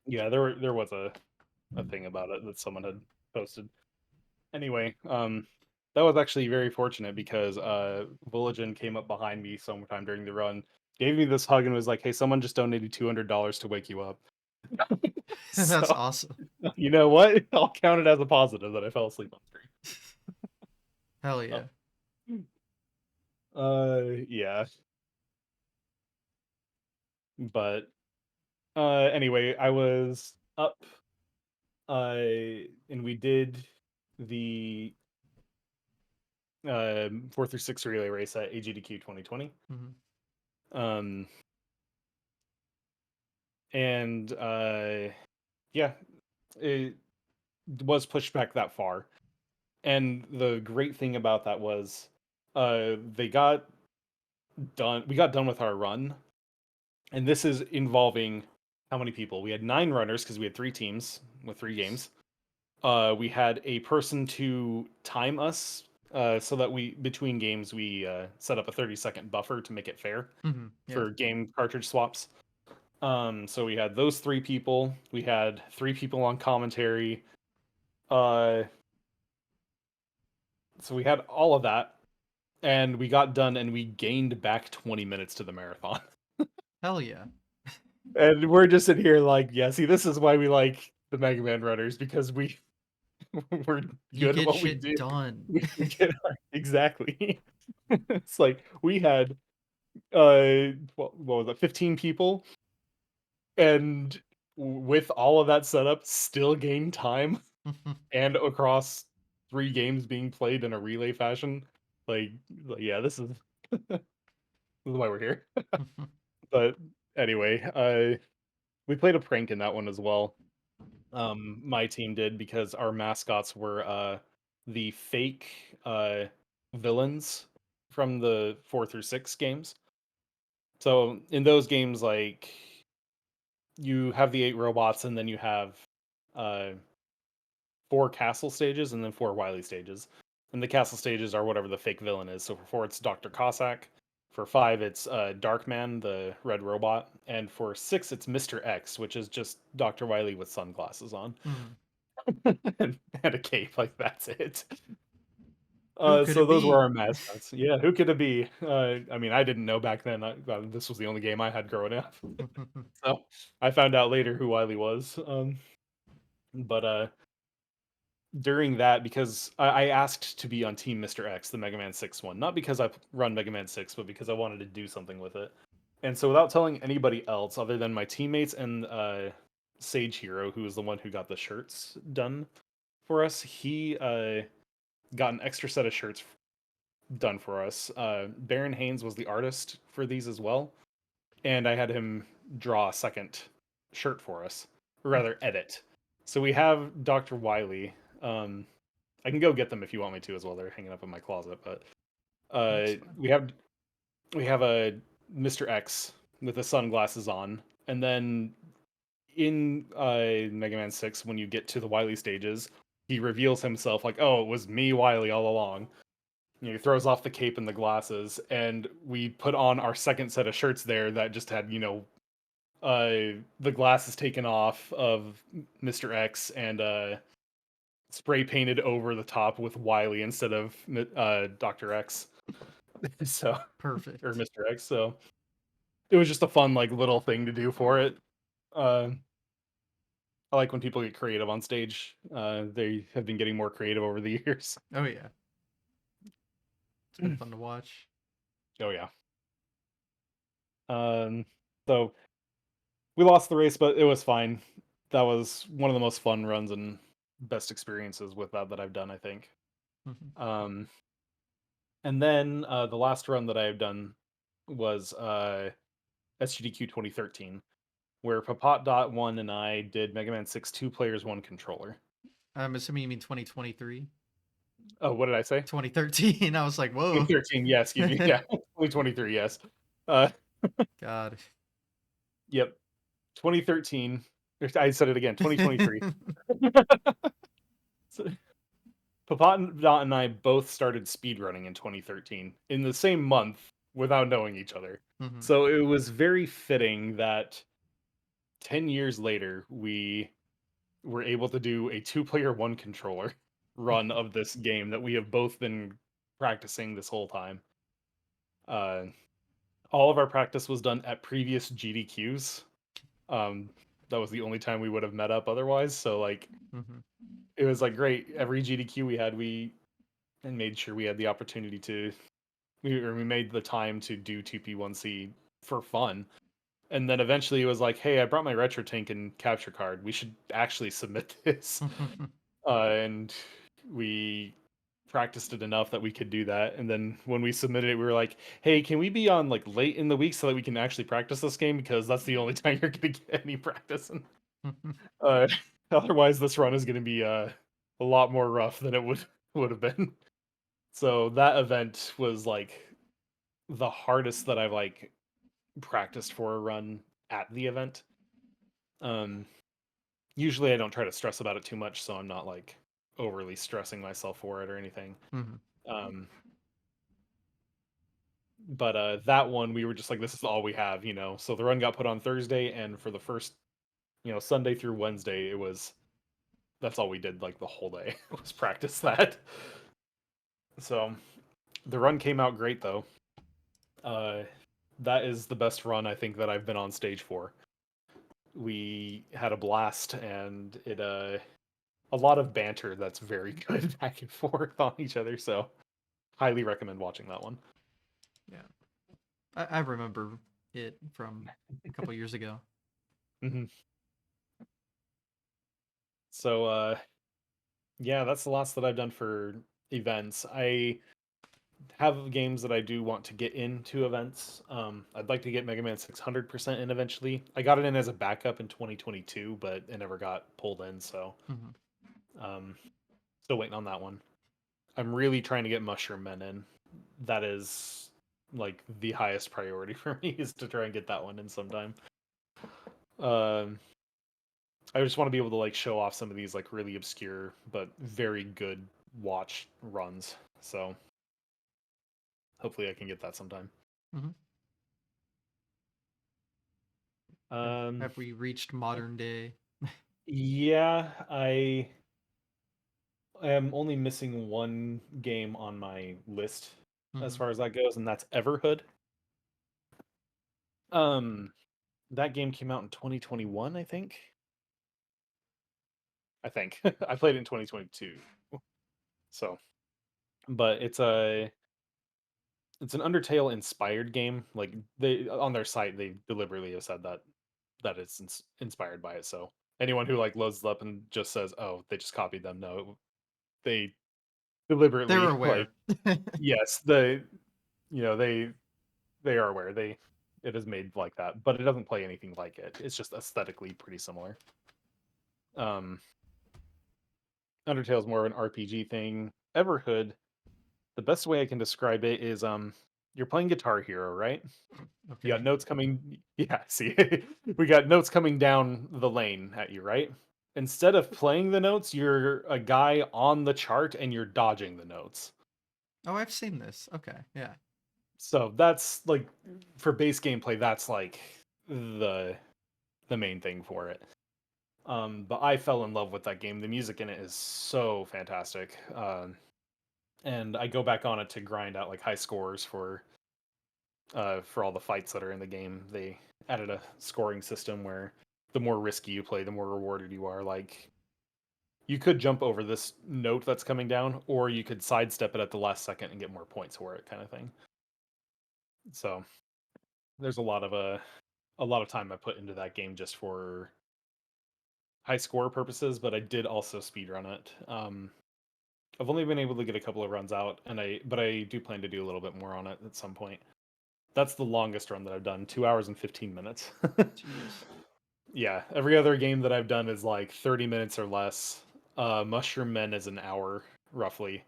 yeah, there was a thing about it that someone had posted. Anyway, that was actually very fortunate because Villagin came up behind me sometime during the run, gave me this hug and was like, "Hey, someone just donated $200 to wake you up." That's So, awesome. you know what? I'll count it as a positive that I fell asleep on stream. Hell Oh. yeah. Yeah, but anyway, I was up and we did the 4 through 6 relay race at AGDQ 2020. Hmm. Um and yeah, it was pushed back that far. And the great thing about that was they got done we got done with our run, and this is involving how many people? We had 9 runners because we had 3 teams with 3 games. We had a person to time us, so that we between games we set up a 30-second buffer to make it fair Hmm. Yeah. for game cartridge swaps. So we had those 3 people. We had 3 people on commentary. Uh, so we had all of that, and we got done, and we gained back 20 minutes to the marathon. Hell yeah. And we're just sitting here like, yeah, see, this is why we like the Mega Man runners, because we're You good at get what we shit do. done. We get exactly. It's like we had what was it, 15 people, and with all of that setup, still gain time, and across 3 games being played in a relay fashion. Like, yeah, this is why we're here. But anyway, we played a prank in that one as well. My team did, because our mascots were the fake villains from the 4 through 6 games. So in those games, like, you have the 8 robots, and then you have uh 4 castle stages and then 4 Wily stages. And the castle stages are whatever the fake villain is. So for 4 it's Dr. Cossack. For 5 it's Darkman, the red robot, and for 6 it's Mr. X, which is just Dr. Wily with sunglasses on. Hmm. and a cape, like that's it. Who could So it those were be? our mascots. Yeah, who could it be? I mean, I didn't know back then. This was the only game I had growing up, so I found out later who Wily was. But during that, because I asked to be on Team Mr. X, the Mega Man 6 one, not because I run Mega Man 6, but because I wanted to do something with it. And so, without telling anybody else other than my teammates and Sage Hero, who was the one who got the shirts done for us, he got an extra set of shirts done for us. Baron Haynes was the artist for these as well, and I had him draw a second shirt for us, or rather, edit. So we have Dr. Wily. I can go get them if you want me to as well. They're hanging up in my closet, but That's fine. we have a Mr. X with the sunglasses on, and then in Mega Man 6, when you get to the Wily stages, he reveals himself like, "Oh, it was me, Wily, all along." He throws off the cape and the glasses, and we put on our second set of shirts there that just had, the glasses taken off of Mr. X, and spray painted over the top with Wily instead of Dr. X. So, or Perfect. Mr. X. So it was just a fun, like, little thing to do for it. Uh, I like when people get creative on stage. They have been getting more creative over the years. Oh yeah. It's been fun to watch. Oh yeah. Um, so we lost the race, but it was fine. That was one of the most fun runs and best experiences with that I've done, I think. Mhm. Um, and then the last run that I have done was SGDQ 2013, where Papat.1 and I did Mega Man 6 2 players, 1 controller. I'm assuming you mean 2023. Oh, what did I say? 2013. I was like, whoa. 2013, yeah, excuse me. Yeah, 2023, yes. Uh, God. yep, 2013. I said it again, 2023. So, Papat and I both started speedrunning in 2013 in the same month without knowing each other. Hmm. So it was very fitting that 10 years later we were able to do a 2-player, 1 controller. run of this game that we have both been practicing this whole time. Uh, all of our practice was done at previous GDQs. Um, that was the only time we would have met up otherwise. So like Hmm. it was like great. Every GDQ we had, we and made sure we had the opportunity to we made the time to do 2P1C for fun. And then eventually it was like, hey, I brought my retro tank and capture card. We should actually submit this. And we practiced it enough that we could do that. And then when we submitted it, we were like, hey, can we be on like late in the week so that we can actually practice this game? Because that's the only time you're going to get any practice. And, uh, otherwise, this run is going to be a lot more rough than it would have been. So that event was like the hardest that I've like practiced for a run at the event. Um, Usually I don't try to stress about it too much, so I'm not like overly stressing myself for it or anything. Hmm. Um, but that one we were just like, this is all we have, you know. So the run got put on Thursday, and for the first, Sunday through Wednesday, that's all we did like the whole day was practice that. So the run came out great though. Uh, that is the best run I think that I've been on stage for. We had a blast, and it a lot of banter that's very good back and forth on each other. So highly recommend watching that one. Yeah, I remember it from a couple years ago. Hmm. So yeah, that's the last that I've done for events. I have games that I do want to get into events. I'd like to get Mega Man 600% in eventually. I got it in as a backup in 2022, but it never got pulled in, so Hmm. um, still waiting on that one. I'm really trying to get Mushroom Men in. That is like the highest priority for me is to try and get that one in sometime. Um, I just want to be able to like show off some of these like really obscure but very good watch runs. So hopefully I can get that sometime. Hmm. Have Um, have we reached modern day? yeah, I am only missing one game on my list as Hmm. far as that goes, and that's Everhood. Um, that game came out in 2021, I think. I think I played it in 2022. So, but it's an Undertale inspired game. Like they on their site, they deliberately have said that it's inspired by it. So anyone who like loads it up and just says, "Oh, they just copied them," no, they They're deliberately like aware. yes, they are aware it is made like that, but it doesn't play anything like it. It's just aesthetically pretty similar. Um, Undertale is more of an RPG thing. Everhood, the best way I can describe it is you're playing Guitar Hero, right? You got Okay. notes coming. Yeah, see, we got notes coming down the lane at you, right? Instead of playing the notes, you're a guy on the chart and you're dodging the notes. Oh, I've seen this. Okay, yeah. So that's like for base gameplay, that's like the the main thing for it. But I fell in love with that game. The music in it is so fantastic. And I go back on it to grind out like high scores for all the fights that are in the game. They added a scoring system where the more risky you play, the more rewarded you are. Like you could jump over this note that's coming down, or you could sidestep it at the last second and get more points for it, kind of thing. So there's a lot of time I put into that game just for high score purposes, but I did also speedrun it. I've only been able to get a couple of runs out, but I do plan to do a little bit more on it at some point. That's the longest run that I've done, 2 hours and 15 minutes. Jeez. Yeah, every other game that I've done is like 30 minutes or less. Mushroom Men is an hour roughly,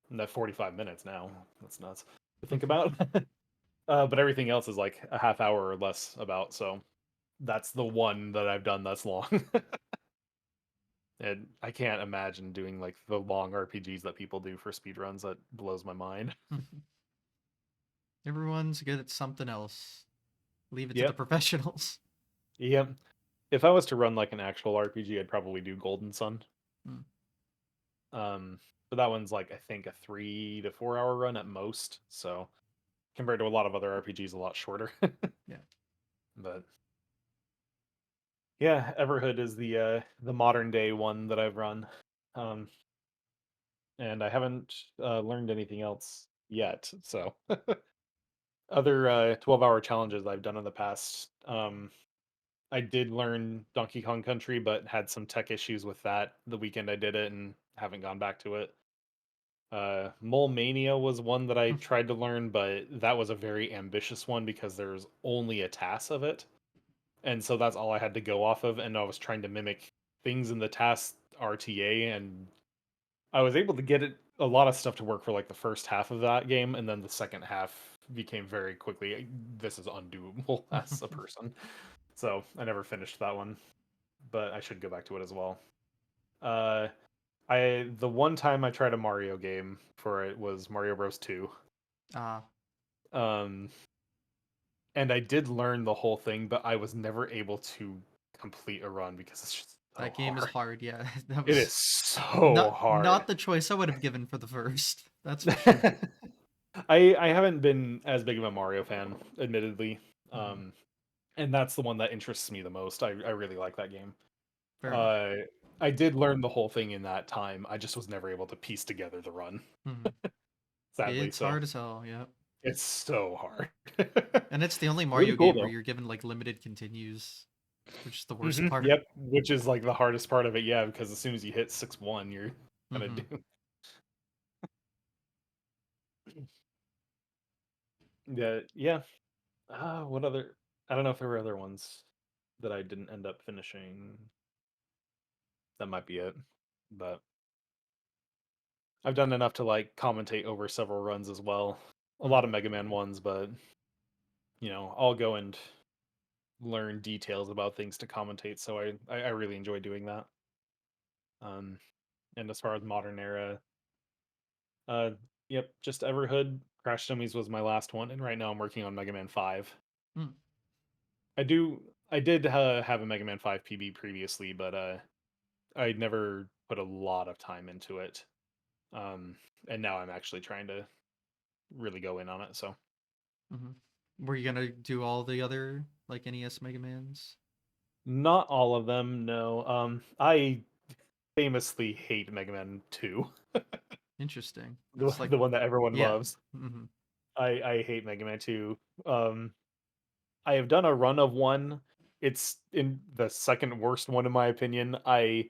and that 45 minutes now. That's nuts to think about. But everything else is like a half hour or less about. So that's the one that I've done that's long. And I can't imagine doing like the long RPGs that people do for speedruns. That blows my mind. Everyone's good at something else. Leave it to the Yep. professionals. Yep. If I was to run like an actual RPG, I'd probably do Golden Sun. Hmm. But that one's like I think a 3 to 4 hour run at most. So compared to a lot of other RPGs, a lot shorter. Yeah. But yeah, Everhood is the modern day one that I've run, um, and I haven't learned anything else yet. So other 12-hour challenges I've done in the past. I did learn Donkey Kong Country, but had some tech issues with that the weekend I did it, and haven't gone back to it. Mole Mania was one that I tried to learn, but that was a very ambitious one because there's only a TAS of it. And so that's all I had to go off of, and I was trying to mimic things in the TAS RTA, and I was able to get it a lot of stuff to work for like the first half of that game, and then the second half became very quickly this is undoable as a person. So I never finished that one, but I should go back to it as well. Uh, I the one time I tried a Mario game for it was Mario Bros. 2. Ah, Um, and I did learn the whole thing, but I was never able to complete a run because it's just so that game is hard. hard. Yeah, that It is was so not hard. the choice I would have given for the first. That's for sure. I haven't been as big of a Mario fan, admittedly. Hmm. Um, and that's the one that interests me the most. I really like that game. Fair enough. Uh, I did learn the whole thing in that time. I just was never able to piece together the run, Hmm. sadly. It's So hard as hell. Yeah, it's so hard. and it's the only Really Mario cool game where though. you're given like limited continues, which is the worst part. Yep, which is like the hardest part of it. Yeah, because as soon as you hit 6-1, you're gonna Hmm. do. Yeah, yeah. What other? I don't know if there were other ones that I didn't end up finishing. That might be it. But I've done enough to like commentate over several runs as well. A lot Hmm. of Mega Man ones, but I'll go and learn details about things to commentate. So I really enjoy doing that. Um, and as far as modern era, uh, yep, just Everhood. Crash Dummies was my last one, and right now I'm working on Mega Man 5. Mm. I did have a Mega Man 5 PB previously, but I never put a lot of time into it. Um, and now I'm actually trying to really go in on it. So Hmm. Were you gonna do all the other like NES Mega Mans? not all of them, no. I famously hate Mega Man 2, Interesting. the, It's like, the one that everyone yeah. loves. Hmm. I hate Mega Man 2. I have done a run of one. It's in the second worst one in my opinion. I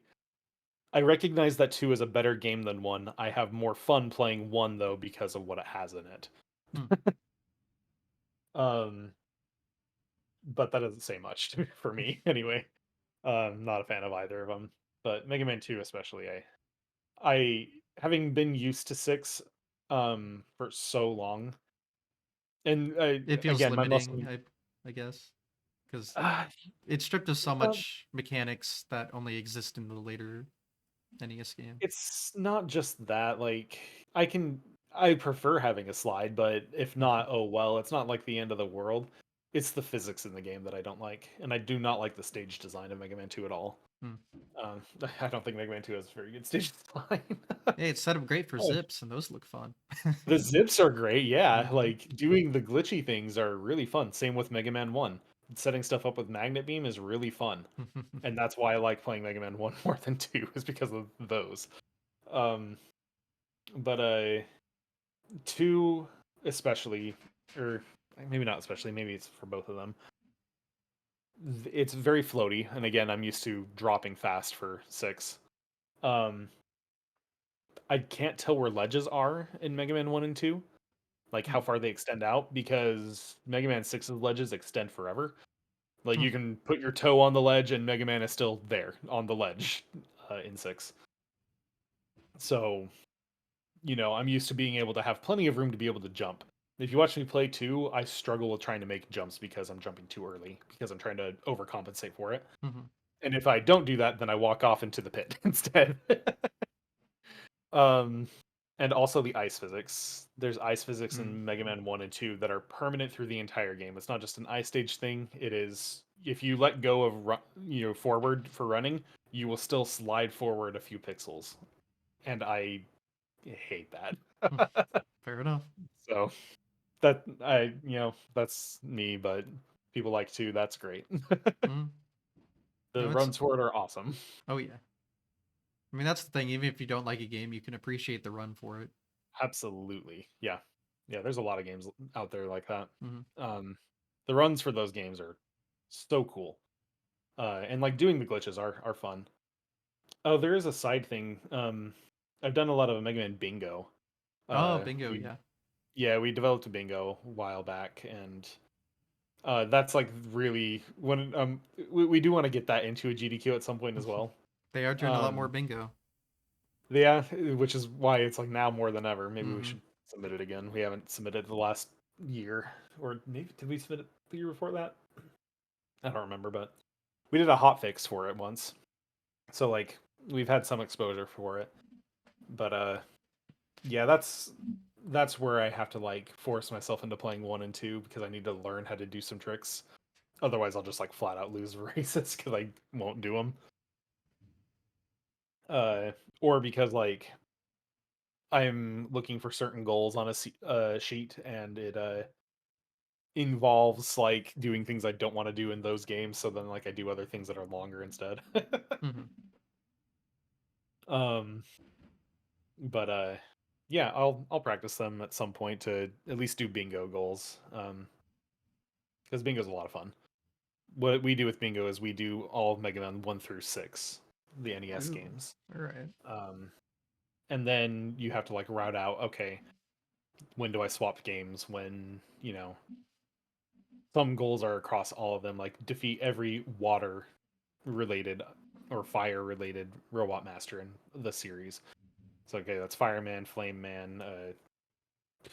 recognize that 2 is a better game than 1. I have more fun playing 1 though because of what it has in it. Hmm. Um, but that doesn't say much for me anyway. Not a fan of either of them, but Mega Man 2 especially. I having been used to 6 for so long, and It feels again, my muscle. limiting, I guess, because Uh, it's stripped of so uh, much mechanics that only exist in the later NES game. it's not just that. Like I prefer having a slide, but if Hmm. not, oh well. It's not like the end of the world. It's the physics in the game that I don't like, and I do not like the stage design of Mega Man 2 at all. Hmm. I don't think Mega Man 2 has a very good stage design. Hey, it's set up great for Oh, zips, and those look fun. the zips are great, yeah. Hmm. Like doing the glitchy things are really fun. Same with Mega Man 1. Setting stuff up with Magnet Beam is really fun. And that's why I like playing Mega Man 1 more than 2, is because of those. Um, but 2 especially, or maybe not especially, maybe it's for both of them. It's very floaty, and again, I'm used to dropping fast for 6. Um, I can't tell where ledges are in Mega Man 1 and 2, like how far they extend out, because Mega Man 6's ledges extend forever. Like you can put your toe on the ledge and Mega Man is still there on the ledge in 6. So, I'm used to being able to have plenty of room to be able to jump. If you watch me play 2, I struggle with trying to make jumps because I'm jumping too early, because I'm trying to overcompensate for it. Hmm. And if I don't do that, then I walk off into the pit instead. um, and also the ice physics. There's ice physics Hmm. in Mega Man 1 and 2 that are permanent through the entire game. It's not just an ice stage thing. It is, if you let go of forward for running, you will still slide forward a few pixels. and I hate Hmm, that. fair enough. So that's me, but people like to. That's great. Mm. The It's runs for it are awesome. oh yeah. I mean that's the thing. Even if you don't like a game, you can appreciate the run for it. Absolutely, yeah, yeah. There's a lot of games out there like that. Hmm. Um, the runs for those games are so cool, and like doing the glitches are fun. Oh, there is a side thing. I've done a lot of Mega Man Bingo. Oh, Uh, bingo, we yeah. Yeah, we developed a bingo a while back, and that's like really when we do want to get that into a GDQ at some point as well. They are doing a lot more Um, bingo. yeah, which is why it's like now more than ever. Maybe we Hmm. should submit it again. We haven't submitted the last year, or maybe did we submit it the year before that? I don't remember, but we did a hot fix for it once, so like we've had some exposure for it. But yeah, that's where I have to like force myself into playing 1 and 2 because I need to learn how to do some tricks. Otherwise, I'll just like flat out lose races because I won't do them. Uh, or because like I'm looking for certain goals on a sheet, and it involves like doing things I don't want to do in those games. So then like I do other things that are longer instead. Hmm. um, but yeah, I'll practice them at some point to at least do bingo goals. Because bingo's a lot of fun. What we do with bingo is we do all of Mega Man 1 through 6, the NES Ooh, games. all right. Um, and then you have to like route out, okay, when do I swap games? When, some goals are across all of them, like defeat every water related or fire related robot master in the series. So okay, that's Fireman, Flame Man.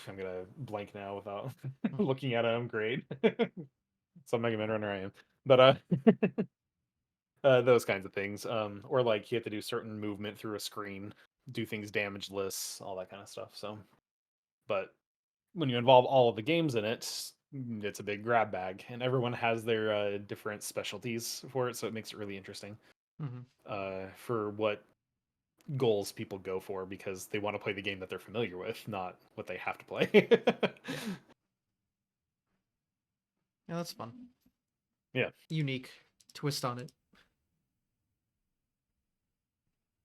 I'm gonna blank now without Hmm. looking at it. I'm great. So Mega Man runner I am, but those kinds of things. Or like you have to do certain movement through a screen, do things damageless, all that kind of stuff. So, but when you involve all of the games in it, it's a big grab bag, and everyone has their different specialties for it, so it makes it really interesting Hmm. for what goals people go for because they want to play the game that they're familiar with, not what they have to play. Yeah, yeah, that's fun. Yeah, Unique twist on it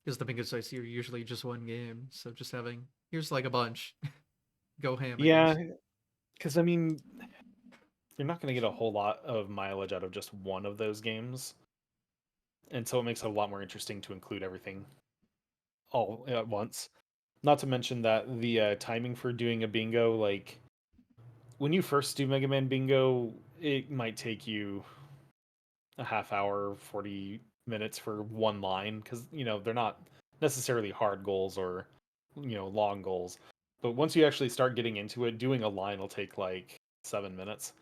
because the bingo sites are usually just one game, so just having here's like a bunch, go ham, I yeah, guess. because I mean, you're not going to get a whole lot of mileage out of just one of those games, and so it makes it a lot more interesting to include everything all at once. Not to mention that the timing for doing a bingo, like when you first do Mega Man Bingo, it might take you a half hour, 40 minutes for one line because, they're not necessarily hard goals or, long goals. But once you actually start getting into it, doing a line will take like 7 minutes.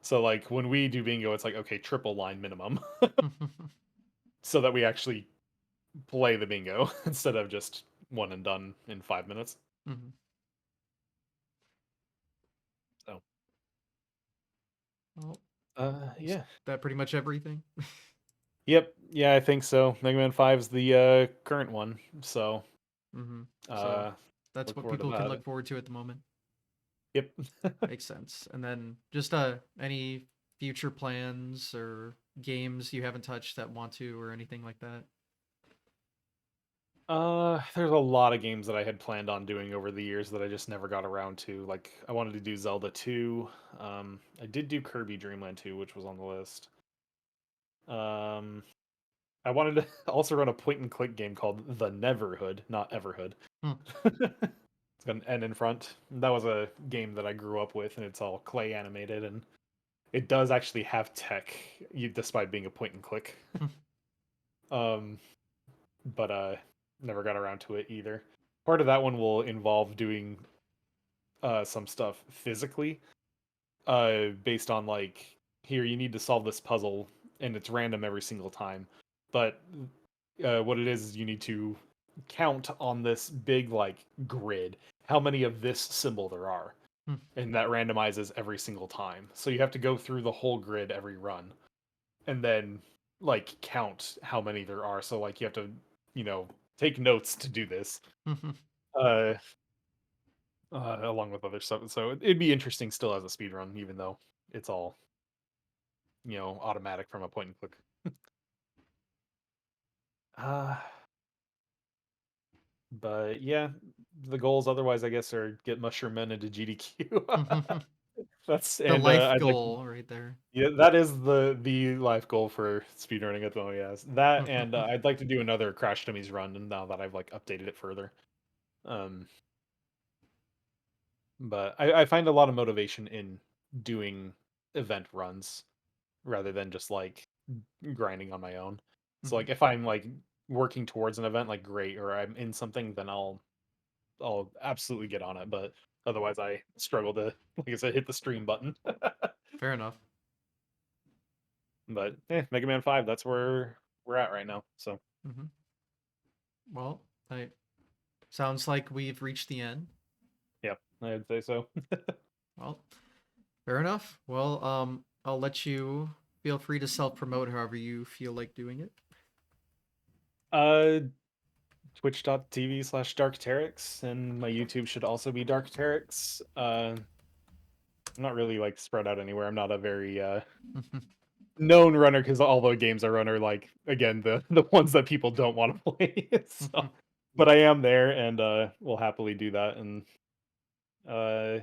So, like, when we do bingo, it's like, okay, triple line minimum so that we actually play the bingo instead of just one and done in 5 minutes. Hmm. So, Well, is yeah. that pretty much everything? Yep. Yeah, I think so. Mega Man 5 is the current one. So, Hmm. So uh, that's look what forward to people can that. look forward to at the moment. Yep. Makes sense. And then just any future plans or games you haven't touched that want to or anything like that. There's a lot of games that I had planned on doing over the years that I just never got around to. Like, I wanted to do Zelda 2. I did do Kirby Dream Land 2, which was on the list. Um, I wanted to also run a point and click game called The Neverhood, not Everhood. Hmm. It's got an N in front. That was a game that I grew up with, and it's all clay animated, and it does actually have tech, despite being a point and click. Um, but never got around to it either. Part of that one will involve doing some stuff physically, based on like here you need to solve this puzzle and it's random every single time. But what it is you need to count on this big like grid how many of this symbol there are, Hmm. and that randomizes every single time. So you have to go through the whole grid every run and then like count how many there are. So like you have to, you know, take notes to do this. Uh, Along with other stuff. So it'd be interesting still as a speed run, even though it's all automatic from a point and click. Uh, but yeah, the goals otherwise, I guess, are get mushroom men into GDQ. That's The and life I'd like goal right there. yeah, that is the life goal for speedrunning at the moment. Yes, that and I'd like to do another Crash Dummies run, and now that I've like updated it further. Um, but I find a lot of motivation in doing event runs rather than just like grinding on my own. So Mhm. like if I'm like working towards an event, like great, or I'm in something, then I'll absolutely get on it. But otherwise, I struggle to, like I said, hit the stream button. Fair enough. But Mega Man 5, that's where we're at right now. So Mhm. Well, I sounds like we've reached the end. yeah, I'd say so. Well, fair enough. Well, I'll let you feel free to self-promote however you feel like doing it. uh, Twitch.tv/DarkTerrex, and my YouTube should also be DarkTerrex. I'm not really like spread out anywhere. I'm not a very known runner because all the games I run are like again the ones that people don't want to play. So, but I am there, and we'll happily do that. And uh,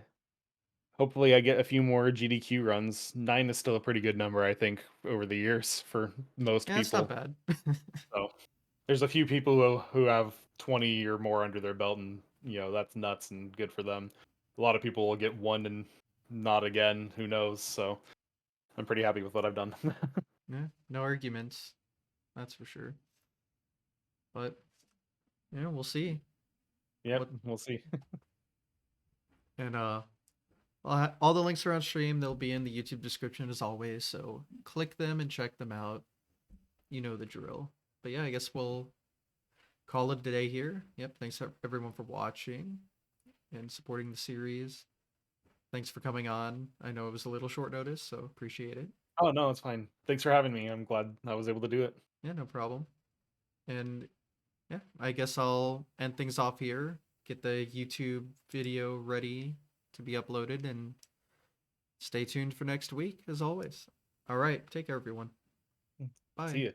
hopefully, I get a few more GDQ runs. 9 is still a pretty good number, I think, over the years for most Yeah, it's not people. bad. So there's a few people who have 20 or more under their belt, and that's nuts and good for them. A lot of people will get one and not again. Who knows? So I'm pretty happy with what I've done. Yeah, no arguments. That's for sure. But yeah, we'll see. Yep, What we'll see. and all the links are on stream. They'll be in the YouTube description as always. So click them and check them out. You know the drill. But yeah, I guess we'll call it a day here. Yep. Thanks everyone for watching and supporting the series. Thanks for coming on. I know it was a little short notice, so appreciate it. Oh no, it's fine. Thanks for having me. I'm glad I was able to do it. Yeah, no problem. And yeah, I guess I'll end things off here. Get the YouTube video ready to be uploaded and stay tuned for next week as always. All right, take care everyone. See Bye. you.